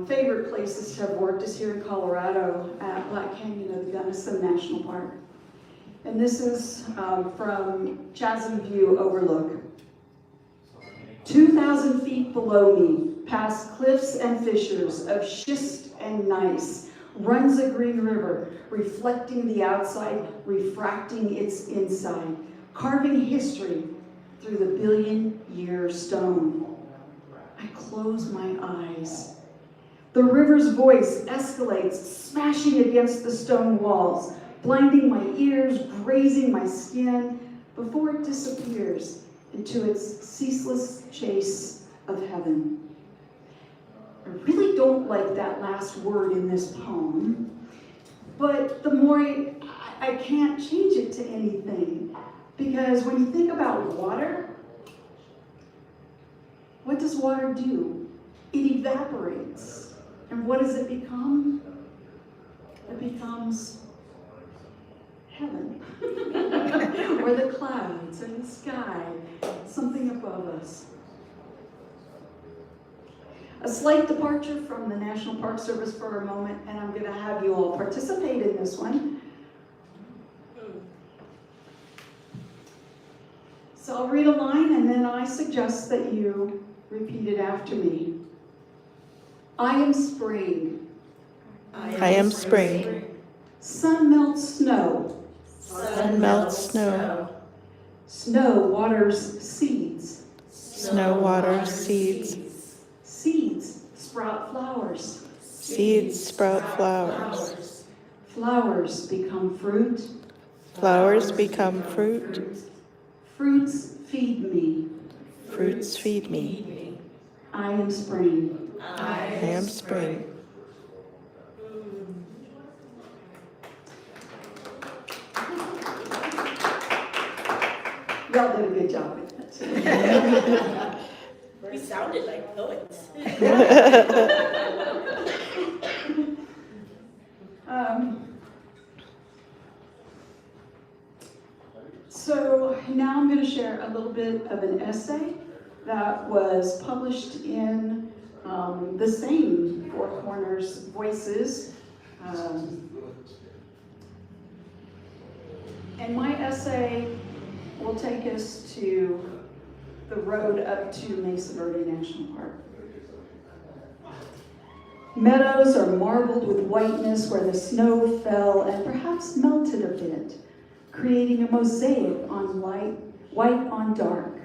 favorite places to have worked is here in Colorado at Black Canyon of the Gunnison National Park. And this is from Chasm View Overlook. 2,000 feet below me, past cliffs and fissures of schist and gneiss, runs a green river, reflecting the outside, refracting its inside, carving history through the billion-year stone. I close my eyes. The river's voice escalates, smashing against the stone walls, blinding my ears, grazing my skin, before it disappears into its ceaseless chase of heaven. I really don't like that last word in this poem, but the more I can't change it to anything. Because when you think about water, what does water do? It evaporates. And what does it become? It becomes heaven. Or the clouds, or the sky, something above us. A slight departure from the National Park Service for a moment, and I'm going to have you all participate in this one. So I'll read a line, and then I suggest that you repeat it after me. I am spring. I am spring. Sun melts snow. Sun melts snow. Snow waters seeds. Snow waters seeds. Seeds sprout flowers. Seeds sprout flowers. Flowers become fruit. Flowers become fruit. Fruits feed me. Fruits feed me. I am spring. I am spring. Y'all did a good job with it. We sounded like poets. So now I'm going to share a little bit of an essay that was published in the same Four Corners Voices. And my essay will take us to the road up to Mesa Verde National Park. Meadows are marbled with whiteness where the snow fell and perhaps melted a bit, creating a mosaic on white on dark.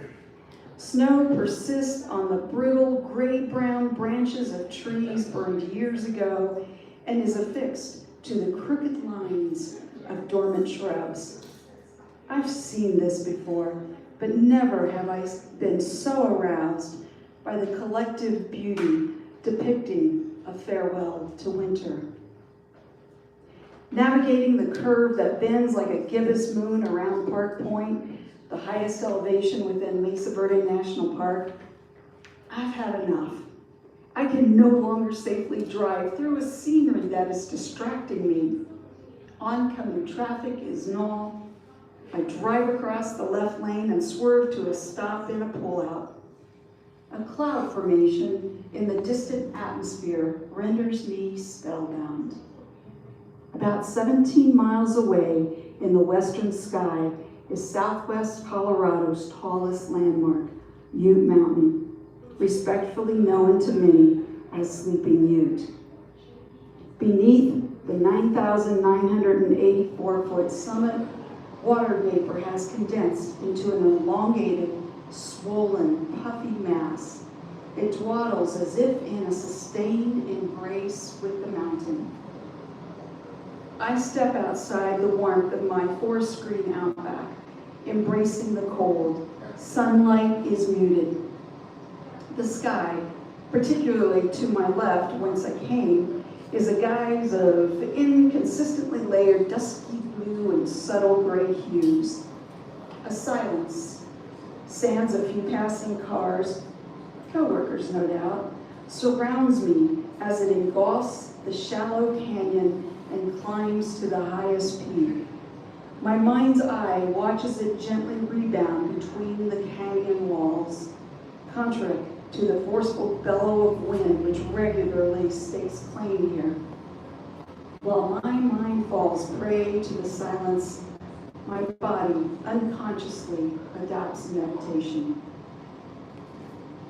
Snow persists on the brittle gray-brown branches of trees burned years ago and is affixed to the crooked lines of dormant shrubs. I've seen this before, but never have I been so aroused by the collective beauty depicting a farewell to winter. Navigating the curve that bends like a gibbous moon around Park Point, the highest elevation within Mesa Verde National Park, I've had enough. I can no longer safely drive through a scenery that is distracting me. Oncoming traffic is null. I drive across the left lane and swerve to a stop in a pullout. A cloud formation in the distant atmosphere renders me spellbound. About 17 miles away in the western sky is southwest Colorado's tallest landmark, Ute Mountain, respectfully known to many as Sleeping Ute. Beneath the 9,984-foot summit, water vapor has condensed into an elongated, swollen, puffy mass. It dwaddles as if in a sustained embrace with the mountain. I step outside the warmth of my four-screen outback, embracing the cold. Sunlight is muted. The sky, particularly to my left whence I came, is a guise of inconsistently layered dusky blue and subtle gray hues. A silence, sans a few passing cars, co-workers no doubt, surrounds me as it engulfs the shallow canyon and climbs to the highest peak. My mind's eye watches it gently rebound between the canyon walls, contrary to the forceful bellow of wind which regularly stakes claim here. While my mind falls prey to the silence, my body unconsciously adopts meditation.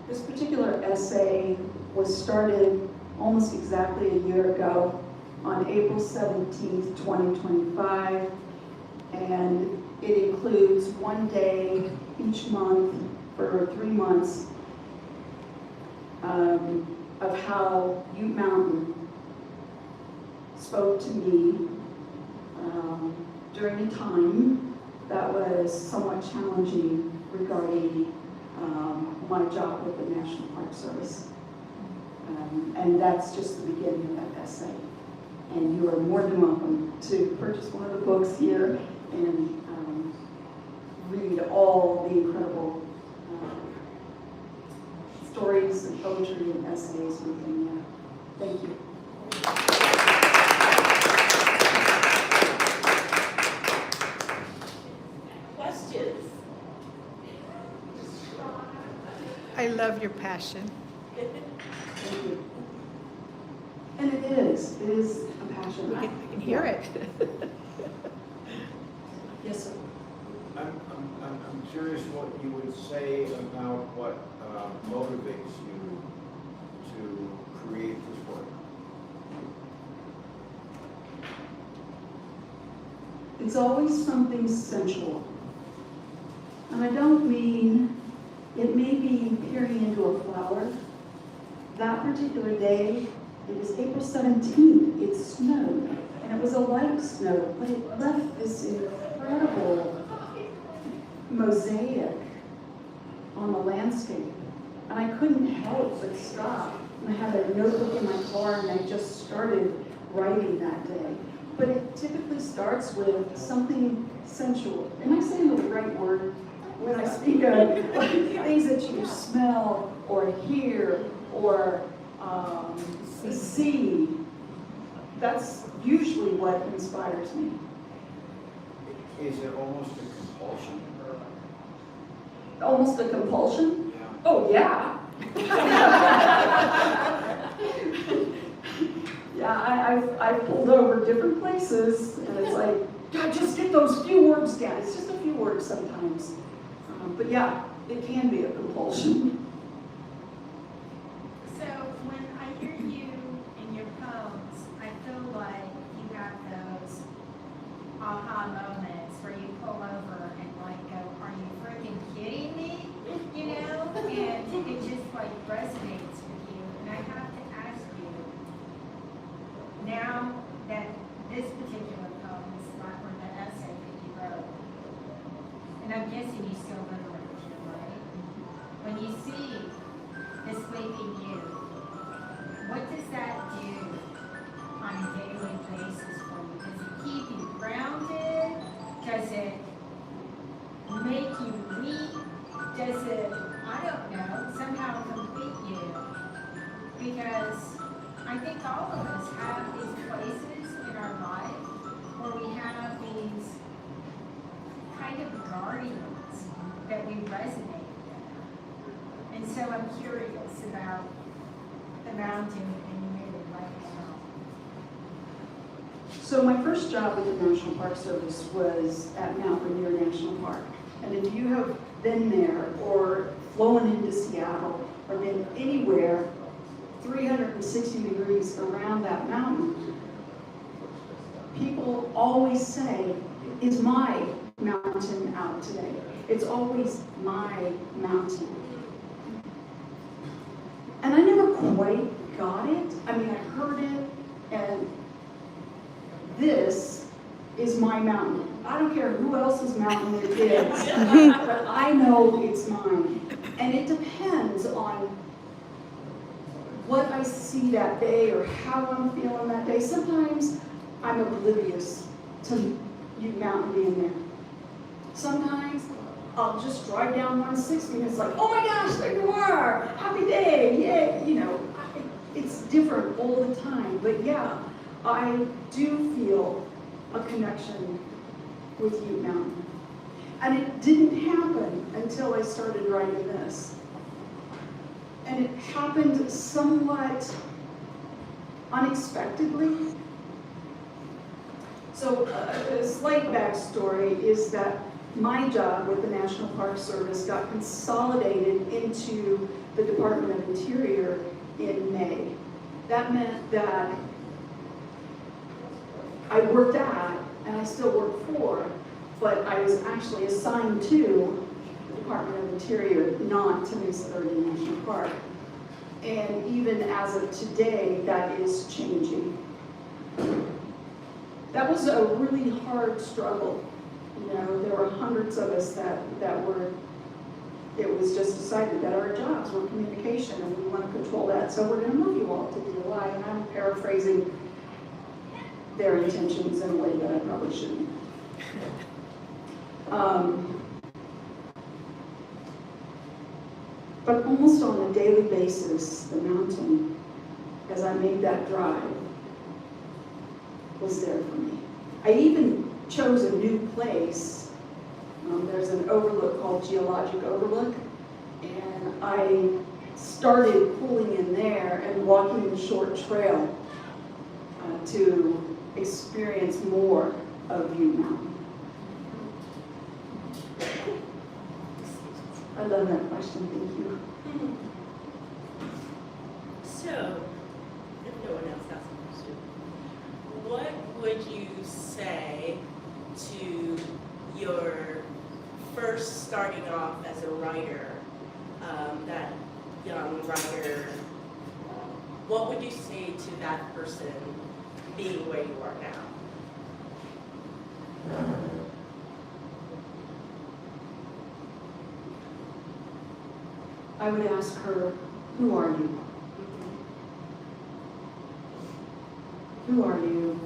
This particular essay was started almost exactly a year ago on April 17th, 2025, and it includes one day each month for 3 months of how Ute Mountain spoke to me during a time that was somewhat challenging regarding my job with the National Park Service. And that's just the beginning of that essay. And you are more than welcome to purchase one of the books here and read all the incredible stories and poetry and essays within that. Thank you. Questions? I love your passion. Thank you. And it is a passion. I can hear it. Yes, sir. I'm curious what you would say about what motivates you to create this work. It's always something sensual. And I don't mean, it may be peering into a flower. That particular day, it was April 17th, it snowed. And it was a light snow, but it left this incredible mosaic on the landscape. And I couldn't help but stop. And I had a notebook in my car and I just started writing that day. But it typically starts with something sensual. Am I saying the right word when I speak of things that you smell or hear or see? That's usually what inspires me. Is it almost a compulsion? Almost a compulsion? Yeah. Oh, yeah. Yeah, I've pulled over different places, and it's like, God, just get those few words down. It's just a few words sometimes. But yeah, it can be a compulsion. So when I hear you in your poems, I feel like you have those aha moments where you pull over and like go, are you freaking kidding me? You know? And it just like resonates with you. And I have to ask you, now that this particular poem is not or the essay that you wrote, and I'm guessing you still live around here, right? When you see the sleeping you, what does that do on a daily basis for you? Does it keep you grounded? Does it make you weak? Does it, I don't know, somehow complete you? Because I think all of us have these places in our life where we have these kind of guardians that we resonate with. And so I'm curious about the mountain and you right now. So my first job with the National Park Service was at Mount Rainier National Park. And if you have been there or flown into Seattle or been anywhere 360 degrees around that mountain, people always say, is my mountain out today? It's always my mountain. And I never quite got it. I mean, I heard it, and this is my mountain. I don't care who else's mountain it is, but I know it's mine. And it depends on what I see that day or how I'm feeling that day. Sometimes I'm oblivious to you mountain being there. Sometimes I'll just drive down 160 and it's like, oh my gosh, there you are, happy day, yay, you know. It's different all the time, but yeah, I do feel a connection with Ute Mountain. And it didn't happen until I started writing this. And it happened somewhat unexpectedly. So a slight backstory is that my job with the National Park Service got consolidated into the Department of Interior in May. That meant that I worked at, and I still work for, but I was actually assigned to the Department of Interior, not to Mesa Verde National Park. And even as of today, that is changing. That was a really hard struggle. You know, there were hundreds of us that were It was just decided that our jobs were communication and we want to control that, so we're going to move you all to DOI. And I'm paraphrasing their intentions in a way that I probably shouldn't. But almost on a daily basis, the mountain, as I made that drive, was there for me. I even chose a new place. There's an overlook called Geologic Overlook, and I started pulling in there and walking the short trail to experience more of View Mountain. I love that question, thank you. So, if no one else has a question, what would you say to your first starting off as a writer, that young writer? What would you say to that person being where you are now? I would ask her, who are you? Who are you?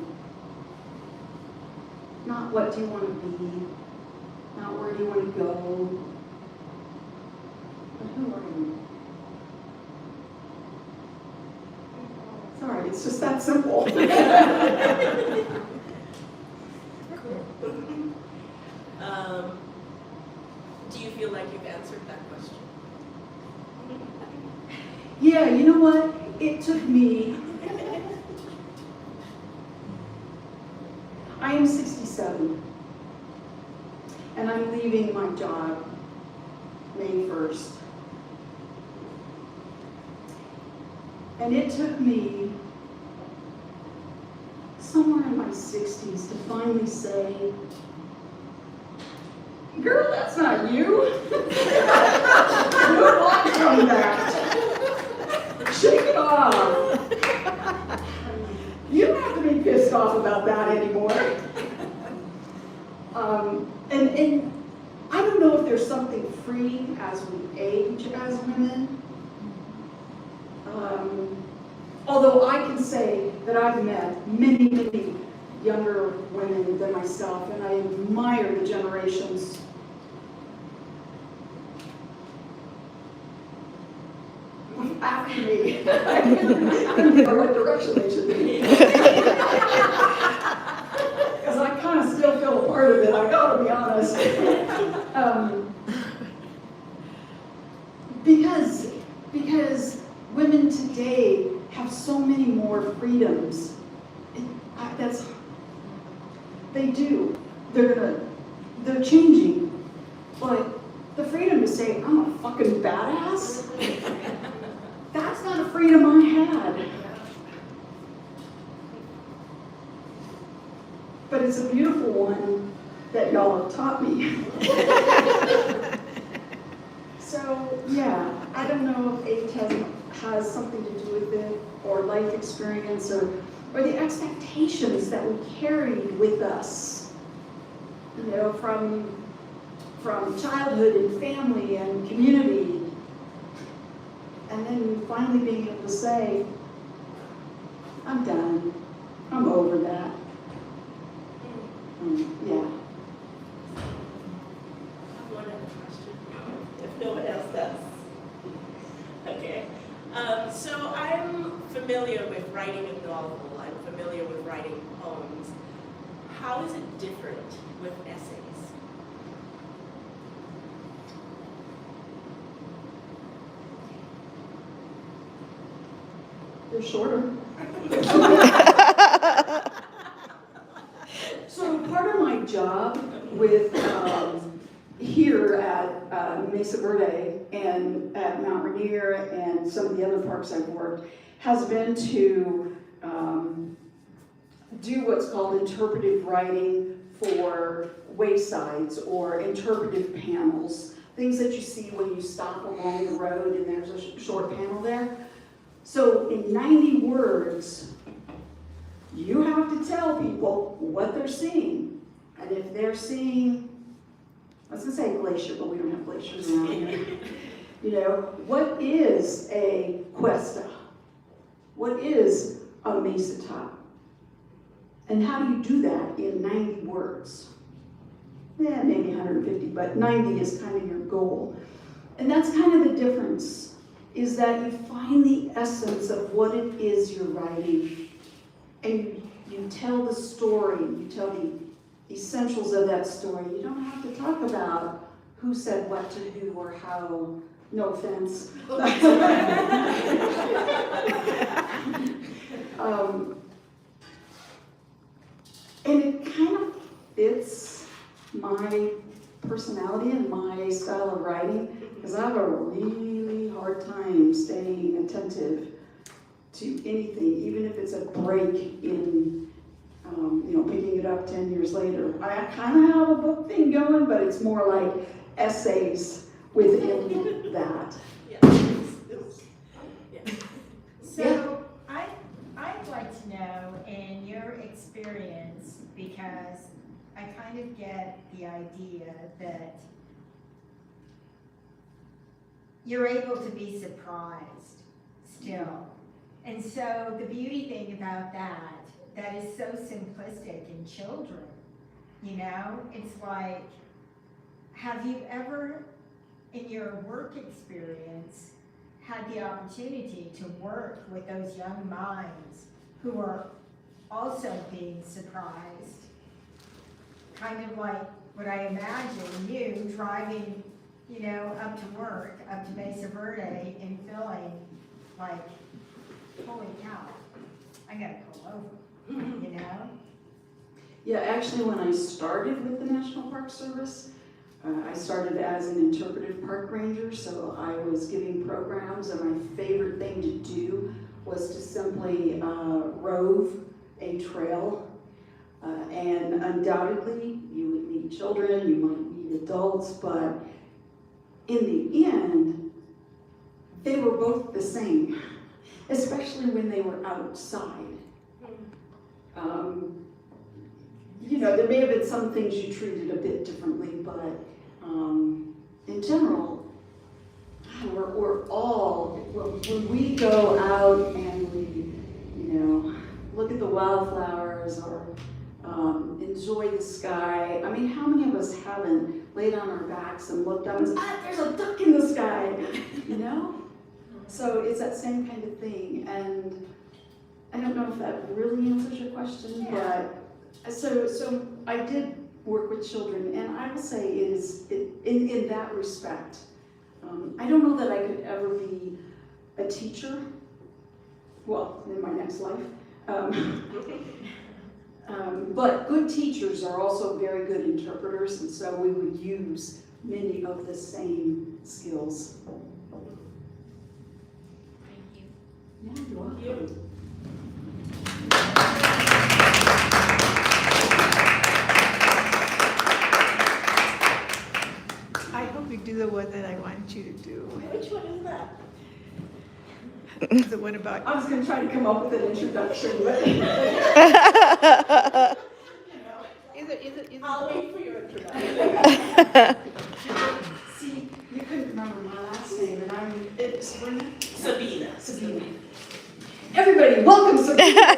Not what do you want to be, not where do you want to go, but who are you? Sorry, it's just that simple. Do you feel like you've answered that question? Yeah, you know what? It took me, I am 67, and I'm leaving my job May 1st. And it took me somewhere in my 60s to finally say, girl, that's not you. Move on from that. Shake it off. You don't have to be pissed off about that anymore. And I don't know if there's something freeing as we age as women. Although I can say that I've met many, many younger women than myself, and I admire the generations. After me. I don't know what direction they should be. Because I kind of still feel a part of it, I gotta be honest. Because women today have so many more freedoms. They do. They're changing. But the freedom to say, I'm a fucking badass, that's not a freedom I had. But it's a beautiful one that y'all have taught me. So, yeah, I don't know if age has something to do with it, or life experience, or the expectations that we carried with us, you know, from childhood and family and community. And then finally being able to say, I'm done. I'm over that. Yeah. One other question, if no one else does. Okay. So I'm familiar with writing a novel. I'm familiar with writing poems. How is it different with essays? They're shorter. So part of my job with here at Mesa Verde and at Mount Rainier and some of the other parks I've worked has been to do what's called interpretive writing for waysides or interpretive panels, things that you see when you stop along the road and there's a short panel there. So in 90 words, you have to tell people what they're seeing. And if they're seeing I was gonna say glacier, but we don't have glaciers around here. You know, what is a cuesta? What is a mesa top? And how do you do that in 90 words? Yeah, maybe 150, but 90 is kind of your goal. And that's kind of the difference, is that you find the essence of what it is you're writing, and you tell the story, you tell the essentials of that story. You don't have to talk about who said what to who or how, no offense. And it kind of fits my personality and my style of writing, because I have a really hard time staying attentive to anything, even if it's a break in, picking it up 10 years later. I kind of have a book thing going, but it's more like essays within that. So I'd like to know, in your experience, because I kind of get the idea that you're able to be surprised still. And so the beauty thing about that is so simplistic in children, it's like, have you ever, in your work experience, had the opportunity to work with those young minds who are also being surprised? Kind of like what I imagine you driving, up to work, up to Mesa Verde, and feeling like, holy cow, I gotta pull over, Yeah, actually, when I started with the National Park Service, I started as an interpretive park ranger, so I was giving programs, and my favorite thing to do was to simply rove a trail. And undoubtedly, you would meet children, you might meet adults, but in the end, they were both the same, especially when they were outside. There may have been some things you treated a bit differently, but in general, we're all, when we go out and we, look at the wildflowers or enjoy the sky. I mean, how many of us haven't laid on our backs and looked up and said, there's a duck in the sky, So it's that same kind of thing, and I don't know if that really answers your question, but so I did work with children, and I will say it is in that respect. I don't know that I could ever be a teacher, well, in my next life. But good teachers are also very good interpreters, and so we would use many of the same skills. Thank you. Yeah, you're welcome. I hope you do the one that I want you to do. Which one is that? The one about, I was going to try to come up with an introduction, but I'll wait for your introduction. see, you couldn't remember my last name, and it's Sabrina. Sabina. Everybody, welcome Sabrina.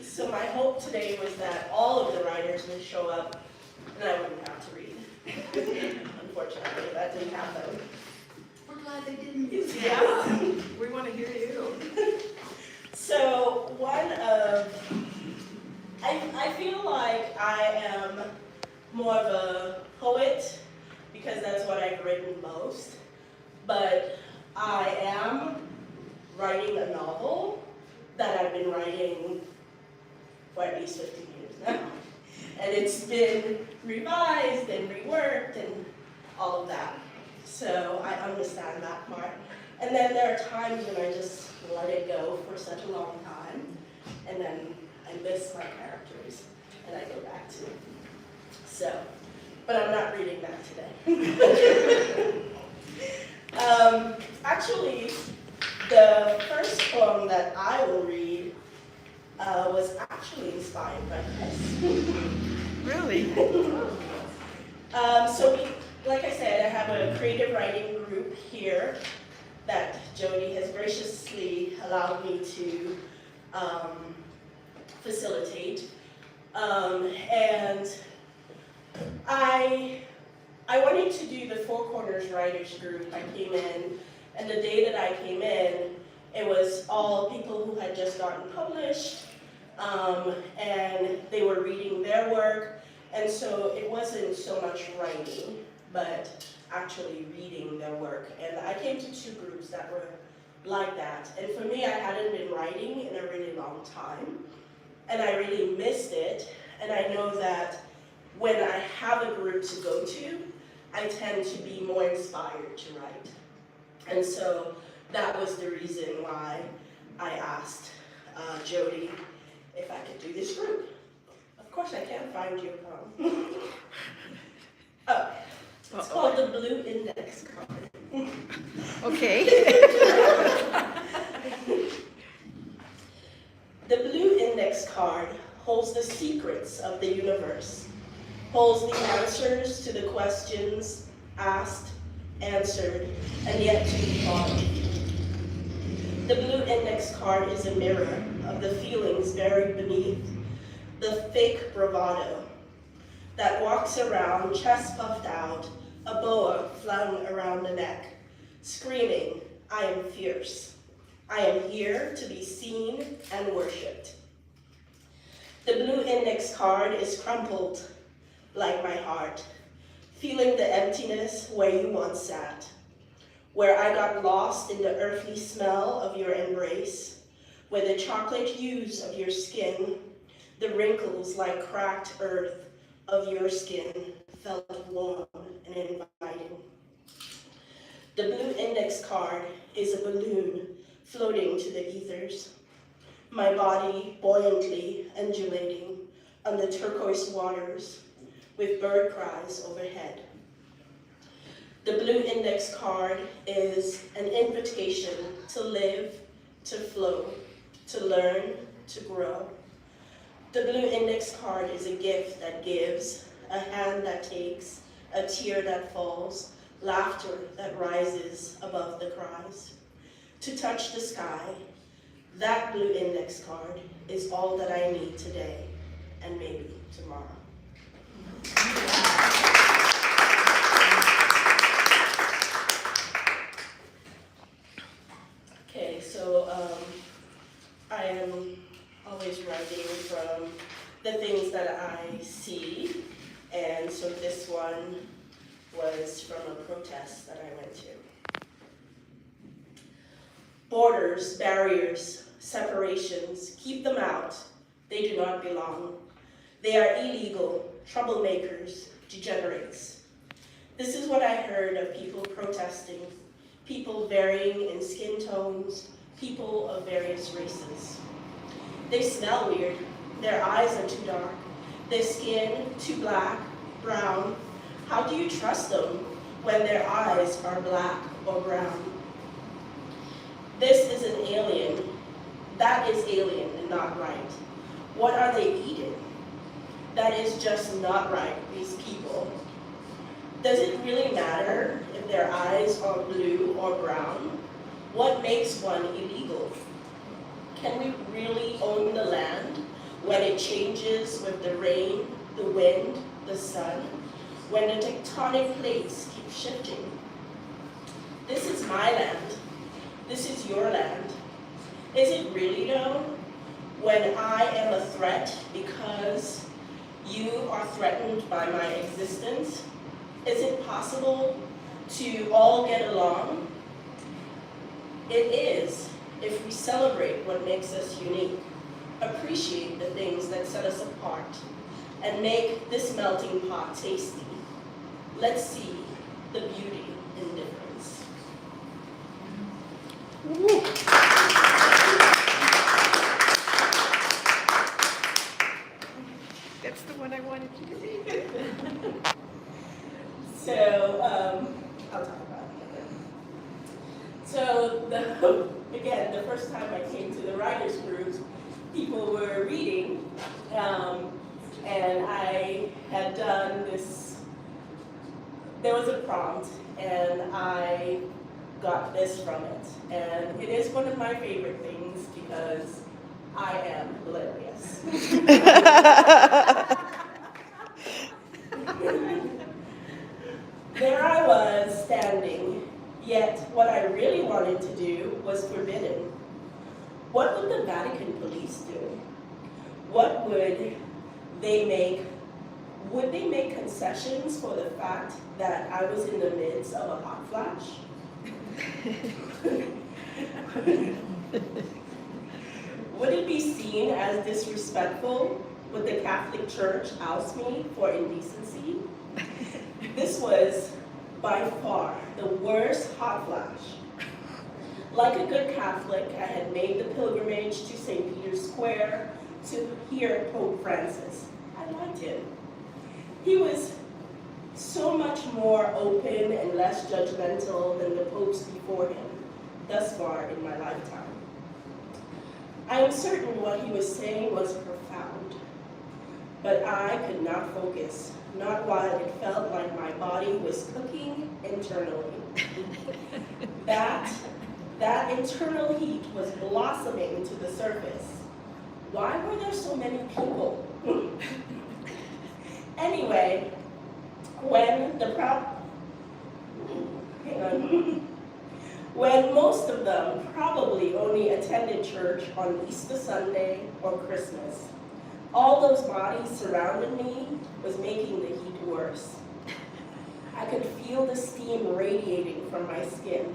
So my hope today was that all of the writers would show up and I wouldn't have to read. Unfortunately, that didn't happen. We're glad they didn't. Yeah. we want to hear you. So I feel like I am more of a poet because that's what I've written most, but I am writing a novel that I've been writing for at least 15 years now. And it's been revised and reworked and all of that. So I understand that part. And then there are times when I just let it go for such a long time, and then I miss my characters, and I go back to it. So, but I'm not reading that today. Actually, the first poem that I will read was actually inspired by Chris. Really? Like I said, I have a creative writing group here that Jody has graciously allowed me to facilitate. And I wanted to do the Four Corners Writers Group. I came in, and the day that I came in, it was all people who had just gotten published, and they were reading their work, and so it wasn't so much writing, but actually reading their work. And I came to two groups that were like that. And for me, I hadn't been writing in a really long time, and I really missed it. And I know that when I have a group to go to, I tend to be more inspired to write. And so that was the reason why I asked Jody if I could do this group. Of course, I can't find your oh, it's called the Blue Index card. Okay. The Blue Index card holds the secrets of the universe, holds the answers to the questions asked, answered, and yet to be thought. The Blue Index card is a mirror of the feelings buried beneath the fake bravado that walks around, chest puffed out, a boa flung around the neck, screaming, "I am fierce. I am here to be seen and worshipped." The Blue Index card is crumpled like my heart, feeling the emptiness where you once sat, where I got lost in the earthly smell of your embrace, where the chocolate hues of your skin, the wrinkles like cracked earth of your skin felt warm and inviting. The Blue Index card is a balloon floating to the ethers, my body buoyantly undulating on the turquoise waters with bird cries overhead. The Blue Index card is an invitation to live, to flow, to learn, to grow. The Blue Index card is a gift that gives, a hand that takes, a tear that falls, laughter that rises above the cries. To touch the sky, that Blue Index card is all that I need today and maybe tomorrow. Okay, so I am always writing from the things that I see, and so this one was from a protest that I went to. Borders, barriers, separations, keep them out. They do not belong. They are illegal, troublemakers, degenerates. This is what I heard of people protesting, people varying in skin tones, people of various races. They smell weird. Their eyes are too dark. Their skin too black, brown. How do you trust them when their eyes are black or brown? This is an alien. That is alien and not right. What are they eating? That is just not right, these people. Does it really matter if their eyes are blue or brown? What makes one illegal? Can we really own the land when it changes with the rain, the wind, the sun, when the tectonic plates keep shifting? This is my land. This is your land. Is it really though? When I am a threat because you are threatened by my existence, is it possible to all get along? It is, if we celebrate what makes us unique, appreciate the things that set us apart, and make this melting pot tasty. Let's see the beauty in difference. That's the one I wanted you to read. So, I'll talk about it later. So, again, the first time I came to the writers group, people were reading, and I had done this, there was a prompt, and I got this from it. And it is one of my favorite things because I am hilarious. There I was standing, yet what I really wanted to do was forbidden. What would the Vatican police do? What would they make? Would they make concessions for the fact that I was in the midst of a hot flash? Would it be seen as disrespectful? Would the Catholic Church oust me for indecency? This was by far the worst hot flash. Like a good Catholic, I had made the pilgrimage to St. Peter's Square to hear Pope Francis. I liked him. He was so much more open and less judgmental than the popes before him, thus far in my lifetime. I am certain what he was saying was profound, but I could not focus, not while it felt like my body was cooking internally. That internal heat was blossoming to the surface. Why were there so many people? Anyway, when most of them probably only attended church on Easter Sunday or Christmas, all those bodies surrounding me was making the heat worse. I could feel the steam radiating from my skin.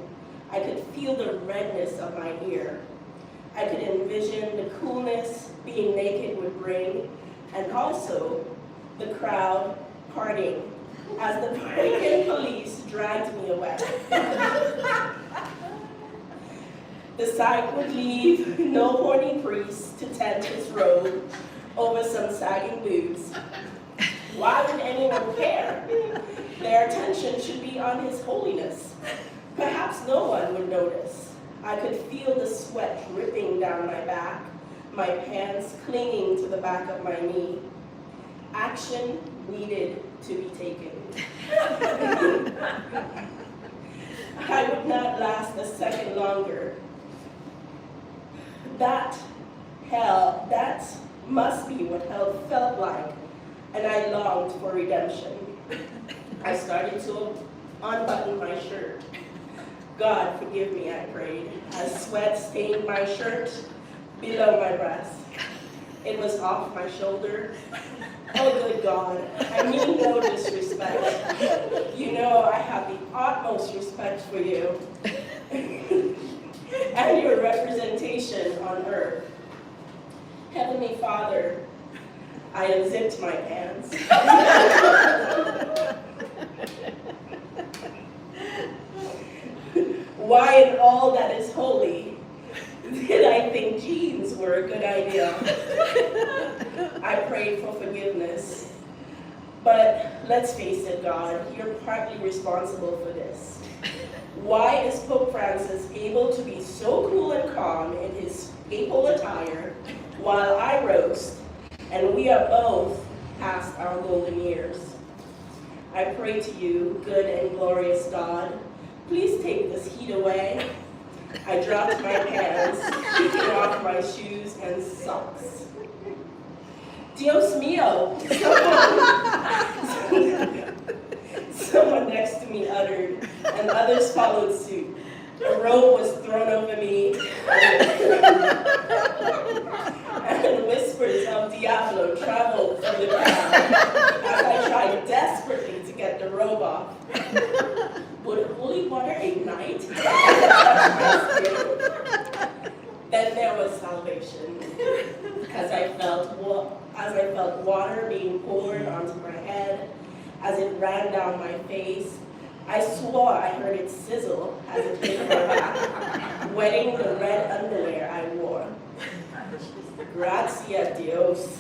I could feel the redness of my ear. I could envision the coolness being naked would bring, and also the crowd parting as the Vatican police dragged me away. The sight would leave no horny priest to tend his robe over some sagging boobs. Why would anyone care? Their attention should be on his holiness. Perhaps no one would notice. I could feel the sweat dripping down my back, my pants clinging to the back of my knee. Action needed to be taken. I would not last a second longer. That must be what hell felt like, and I longed for redemption. I started to unbutton my shirt. God forgive me, I prayed, as sweat stained my shirt below my breast. It was off my shoulder. Oh, good God, I mean no disrespect. You know I have the utmost respect for you and your representation on earth. Heavenly Father, I unzipped my pants. Why in all that is holy did I think jeans were a good idea? I prayed for forgiveness. But let's face it, God, you're partly responsible for this. Why is Pope Francis able to be so cool and calm in his papal attire while I roast, and we are both past our golden years? I pray to you, good and glorious God, please take this heat away. I dropped my pants, kicking off my shoes and socks. Dios mío! Someone next to me uttered, and others followed suit. A robe was thrown over me, and whispers of Diablo traveled from the crowd as I tried desperately to get the robe off. Would holy water ignite? Then there was salvation, as I felt water being poured onto my head, as it ran down my face. I swore I heard it sizzle as it hit my back, wetting the red underwear I wore. Gracia Dios.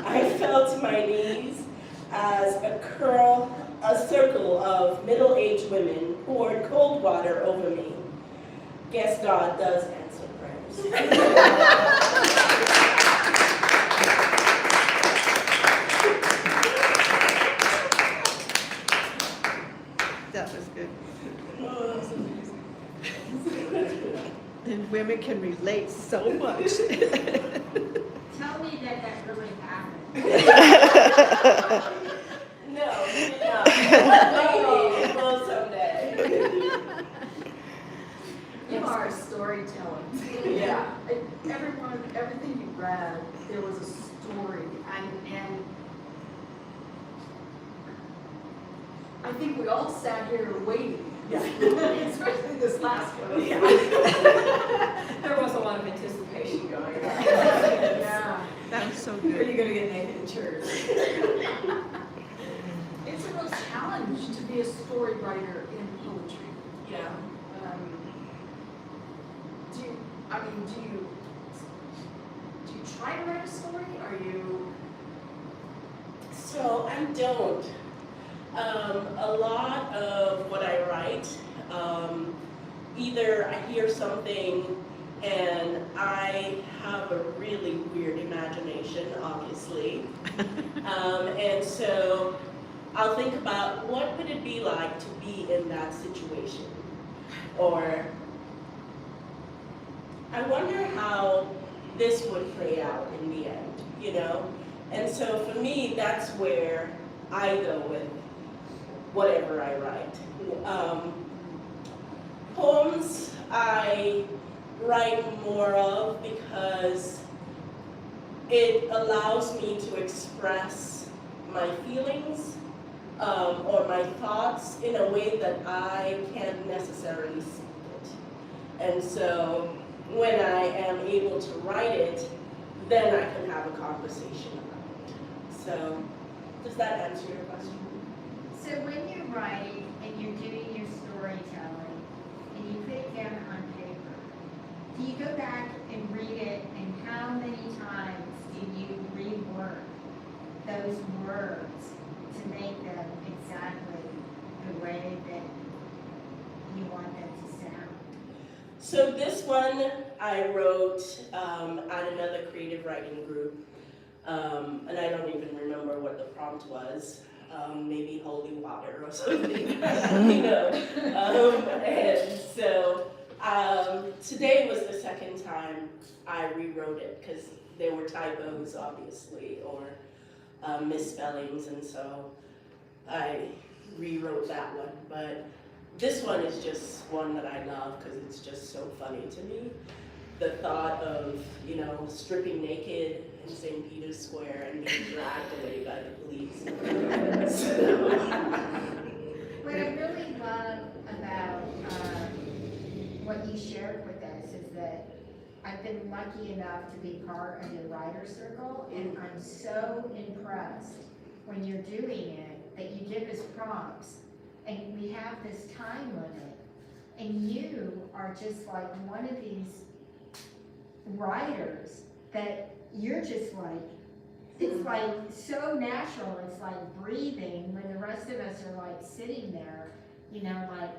I fell to my knees as a circle of middle-aged women poured cold water over me. Guess God does answer That was good. And women can relate so much. Tell me that that really happened. No, you did not. Maybe, well, someday. You are a storyteller. Yeah. Everything you read, there was a story, and I think we all sat here waiting. Yeah. Especially this last one. Yeah. There was a lot of anticipation going on. Yeah. That was so Are good. you gonna get naked in church? It's a real challenge to be a story writer in poetry. Yeah. Do you try to write a story? Are you? So I don't. A lot of what I write, either I hear something and I have a really weird imagination, obviously. And so I'll think about what would it be like to be in that situation? Or I wonder how this would play out in the end, you know? And so for me, that's where I go with whatever I write. Poems I write more of because it allows me to express my feelings or my thoughts in a way that I can't necessarily speak it. And so when I am able to write it, then I can have a conversation about it. So does that answer your question? So when you're writing and you're doing your storytelling and you put it down on paper, do you go back and read it, and how many times do you rework those words to make them exactly the way that you want them to sound? So this one I wrote at another creative writing group, and I don't even remember what the prompt was. Maybe holy water or something, you know. And so today was the second time I rewrote it because there were typos, obviously, or misspellings, and so I rewrote that one. But this one is just one that I love because it's just so funny to me. The thought of, you know, stripping naked in St. Peter's Square and being dragged away by the police. What I really love about what you shared with us is that I've been lucky enough to be part of your writer circle, and I'm so impressed when you're doing it that you give us prompts and we have this time limit, and you are just like one of these writers that you're just like, it's like so natural, it's like breathing, when the rest of us are like sitting there, you know, like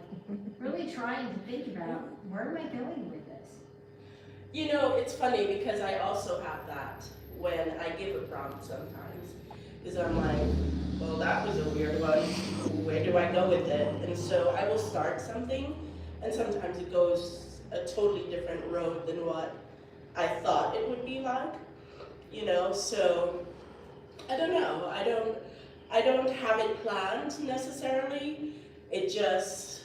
really trying to think about, where am I going with this? You know, it's funny because I also have that when I give a prompt sometimes, is I'm like, well, that was a weird one, where do I go with it? And so I will start something, and sometimes it goes a totally different road than what I thought it would be like, you know, so I don't know, I don't have it planned necessarily, it just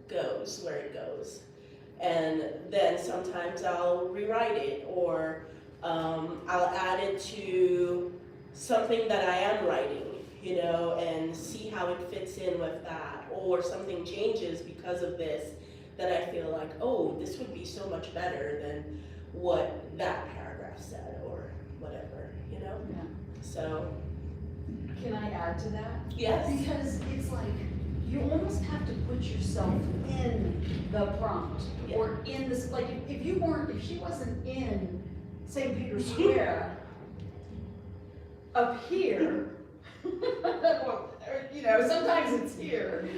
goes where it goes. And then sometimes I'll rewrite it, or I'll add it to something that I am writing, you know, and see how it fits in with that, or something changes because of this that I feel like, oh, this would be so much better than what that paragraph said, or whatever, you know? Yeah. So, Can I add to that? yes. Because it's like, you almost have to put yourself in the prompt, Yeah. or in this, like, if she wasn't in St. Peter's Square, up here, well, you know, sometimes it's here,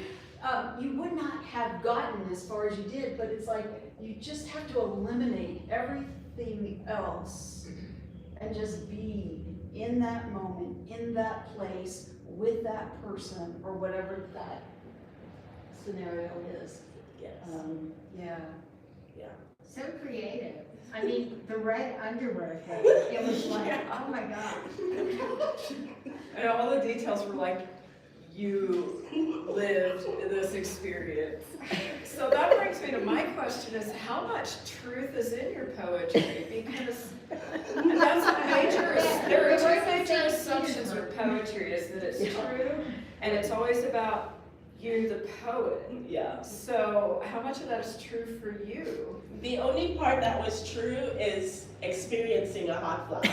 you would not have gotten as far as you did, but it's like, you just have to eliminate everything else and just be in that moment, in that place, with that person, or whatever that scenario is. Yes. Yeah. So creative. I mean, the red underwear thing, it was like, oh my gosh. And all the details were like, you lived this experience. So that brings me to my question is, how much truth is in your poetry? Because that's a major, there are two major assumptions with poetry, is that it's true, and it's always about you, the poet. Yeah. So how much of that is true for you? The only part that was true is experiencing a hot flash.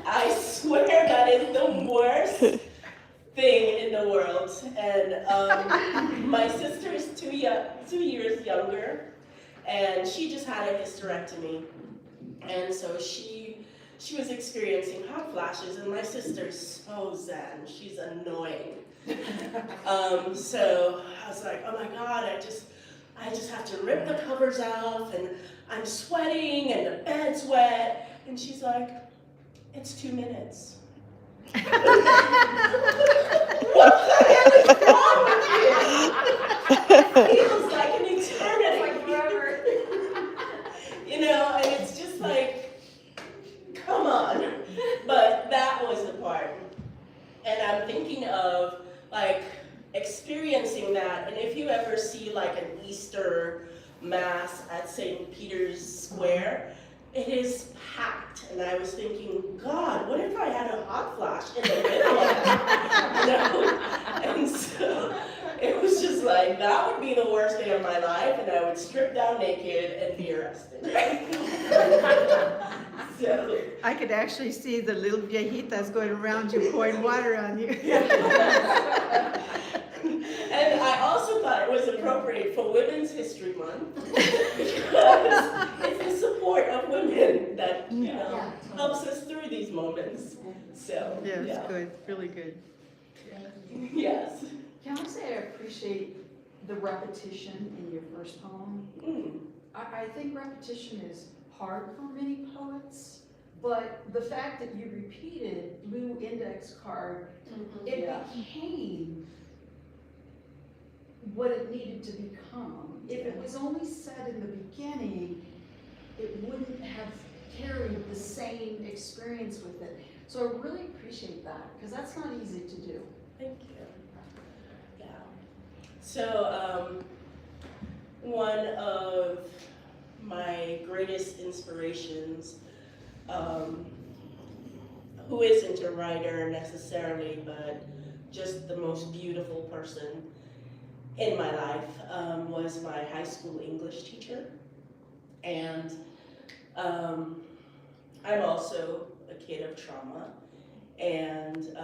I swear that is the worst thing in the world. And my sister is 2 years younger, and she just had a hysterectomy. And so she was experiencing hot flashes, and my sister's so zen. She's annoying. So I was like, oh my God, I just have to rip the covers off, and I'm sweating, and the bed's wet. And she's like, it's 2 minutes. What the hell is wrong with you? It feels like an eternity. Like forever. You know, and it's just like, come on. But that was the part. And I'm thinking of like experiencing that. And if you ever see like an Easter Mass at St. Peter's Square, it is packed. And I was thinking, God, what if I had a hot flash in the middle of that? You know? And so it was just like, that would be the worst day of my life, and I would strip down naked and be arrested. So, I could actually see the little viejitas going around you pouring water on you. and I also thought it was appropriate for Women's History Month because it's the support of women that helps us through these moments. So Yeah, it's good, really good. Yes. Can I say I appreciate the repetition in your first poem? Mm. I think repetition is hard for many poets, but the fact that you repeated Lou index card, it became what it needed to become. If it was only said in the beginning, it wouldn't have carried the same experience with it. So I really appreciate that, because that's not easy to do. Thank you. Yeah. So, one of my greatest inspirations, who isn't a writer necessarily, but just the most beautiful person in my life, was my high school English teacher. And I'm also a kid of trauma. And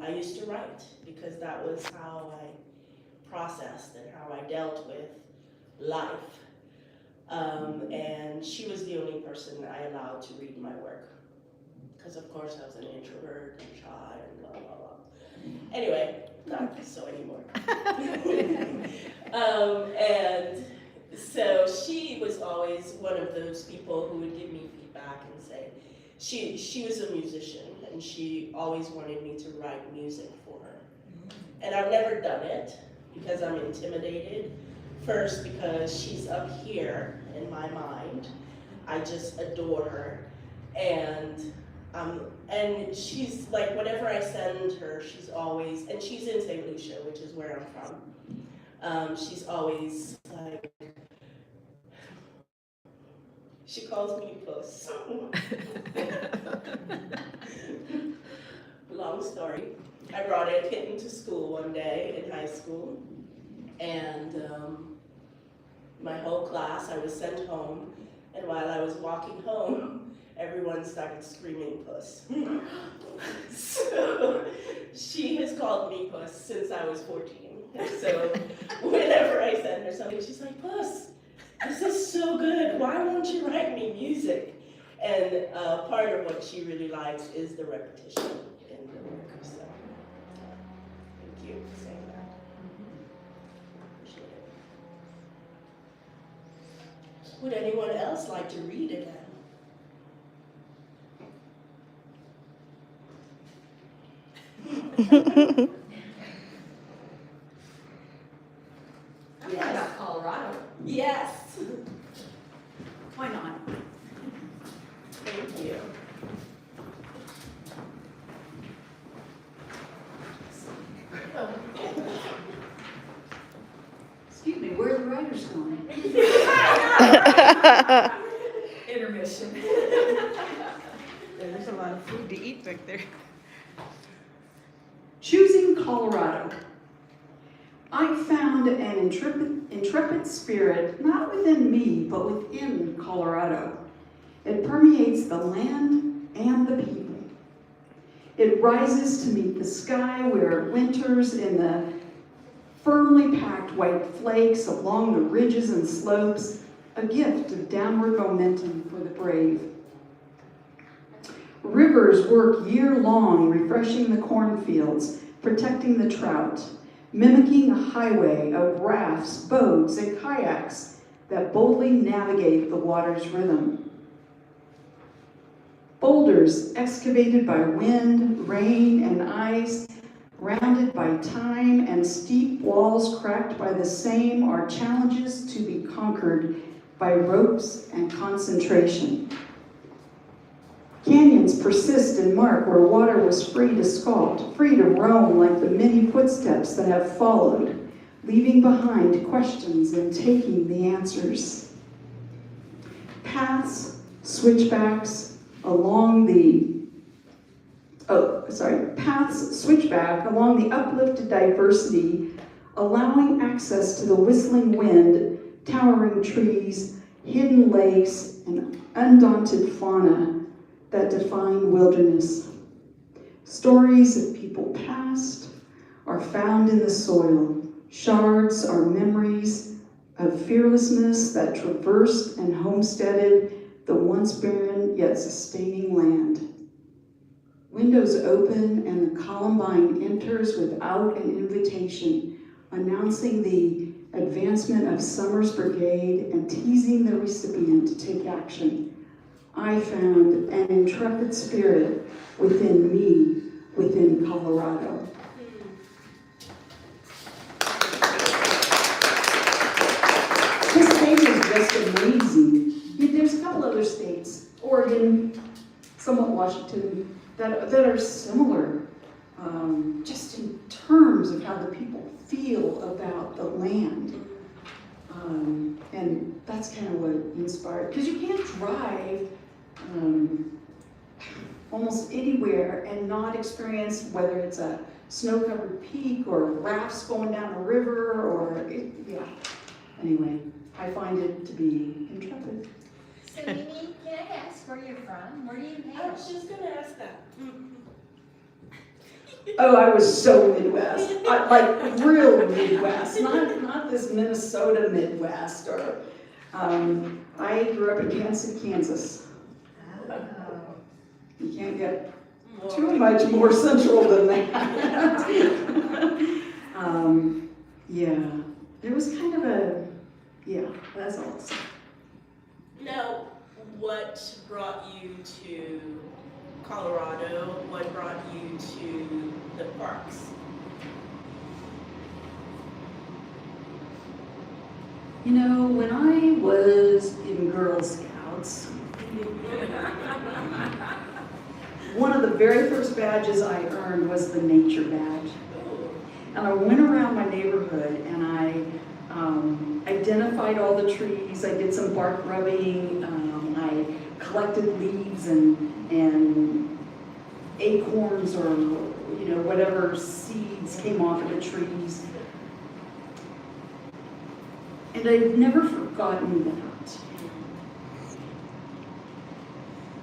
I used to write because that was how I processed and how I dealt with life. And she was the only person I allowed to read my work. Because of course I was an introvert and shy and blah, blah, blah. Anyway, not so anymore. And so she was always one of those people who would give me feedback and say, she was a musician, and she always wanted me to write music for her. And I've never done it because I'm intimidated. First, because she's up here in my mind. I just adore her. And she's like, whatever I send her, she's always, and she's in St. Lucia, which is where I'm from. She's always like, she calls me Puss. Long story. I brought a kitten to school one day in high school, and my whole class, I was sent home, and while I was walking home, everyone started screaming Puss. So she has called me Puss since I was 14. So whenever I send her something, she's like, Puss, this is so good. Why won't you write me music? And part of what she really likes is the repetition in the work. So thank you for saying that. Appreciate it. Would anyone else like to read again? Yes. Colorado. Yes. Why not? Thank you. Excuse me, where are the writers going? Intermission. There's a lot of food to eat back there. Choosing Colorado. I found an intrepid spirit, not within me, but within Colorado. It permeates the land and the people. It rises to meet the sky where it winters in the firmly packed white flakes along the ridges and slopes, a gift of downward momentum for the brave. Rivers work year-long, refreshing the cornfields, protecting the trout, mimicking a highway of rafts, boats, and kayaks that boldly navigate the water's rhythm. Boulders excavated by wind, rain, and ice, rounded by time, and steep walls cracked by the same are challenges to be conquered by ropes and concentration. Canyons persist and mark where water was free to sculpt, free to roam like the many footsteps that have followed, leaving behind questions and taking the answers. Paths, switchbacks along paths switchback along the uplifted diversity, allowing access to the whistling wind, towering trees, hidden lakes, and undaunted fauna that define wilderness. Stories of people past are found in the soil. Shards are memories of fearlessness that traversed and homesteaded the once barren yet sustaining land. Windows open and the Columbine enters without an invitation, announcing the advancement of Summer's Brigade and teasing the recipient to take action. I found an intrepid spirit within me, within Colorado. This state is just amazing. There's a couple other states, Oregon, somewhat Washington, that are similar, just in terms of how the people feel about the land. And that's kind of what inspired, because you can't drive almost anywhere and not experience, whether it's a snow-covered peak or rafts going down a river or, Anyway, I find it to be intrepid. So Mimi, can I ask where you're from? Where do you I hail? was just gonna ask that. Oh, I was so Midwest, like real Midwest, not this Minnesota Midwest, or, I grew up in Kansas, Kansas. You can't get too much more central than that. Yeah, it was kind of that's all. Now, what brought you to Colorado? What brought you to the parks? You know, when I was in Girl Scouts, one of the very first badges I earned was the nature badge. And I went around my neighborhood and I identified all the trees. I did some bark rubbing. I collected leaves and acorns or whatever seeds came off of the trees. And I've never forgotten that.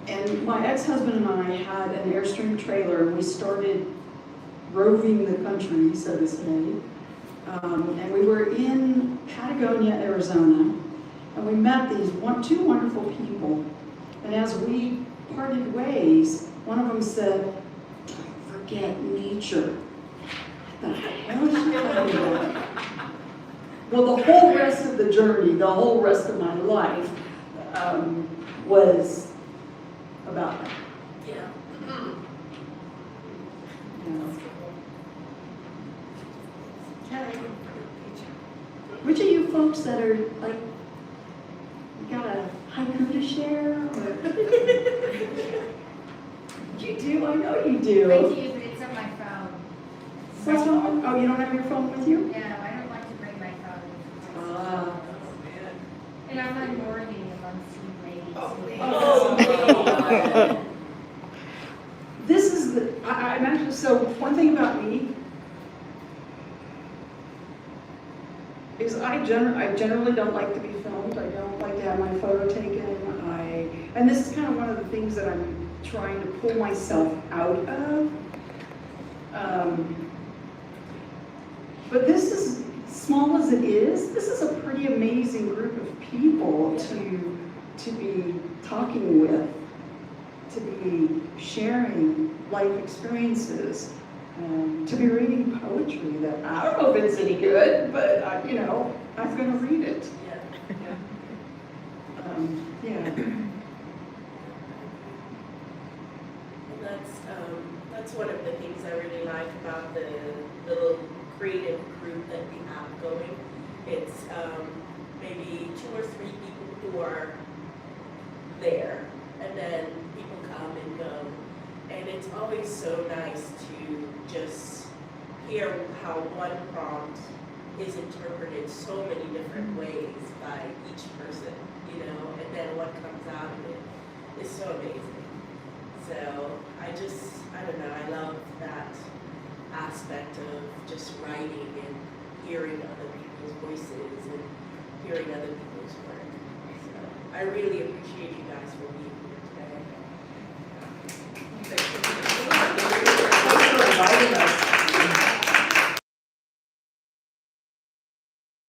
And my ex-husband and I had an Airstream trailer, and we started roving the country, so to say. And we were in Patagonia, Arizona, and we met these two wonderful people. And as we parted ways, one of them said, "Don't forget nature." What the hell is she talking about? Well, the whole rest of the journey, the whole rest of my life, was about that. Yeah. Which of you folks that are like, you got a haiku to share? Or? You do? I know you do. I do, but it's on my phone. Oh, you don't have your phone with you? Yeah, I don't like to bring my phone. Ah. And I'm unworthy amongst you ladies. Oh. This is the, I'm actually, so one thing about me is I generally don't like to be filmed. I don't like to have my photo taken. And this is kind of one of the things that I'm trying to pull myself out of. But this is, small as it is, this is a pretty amazing group of people to be talking with, to be sharing life experiences, to be reading poetry that I don't know if it's any good, but I'm going to read it. Yeah. That's one of the things I really like about the little creative group that we have going. It's maybe 2 or 3 people who are there, and then people come and go. And it's always so nice to just hear how one prompt is interpreted so many different ways by each person, and then what comes out of it is so amazing. So I don't know, I love that aspect of just writing and hearing other people's voices and hearing other people's work. So I really appreciate you guys for being here.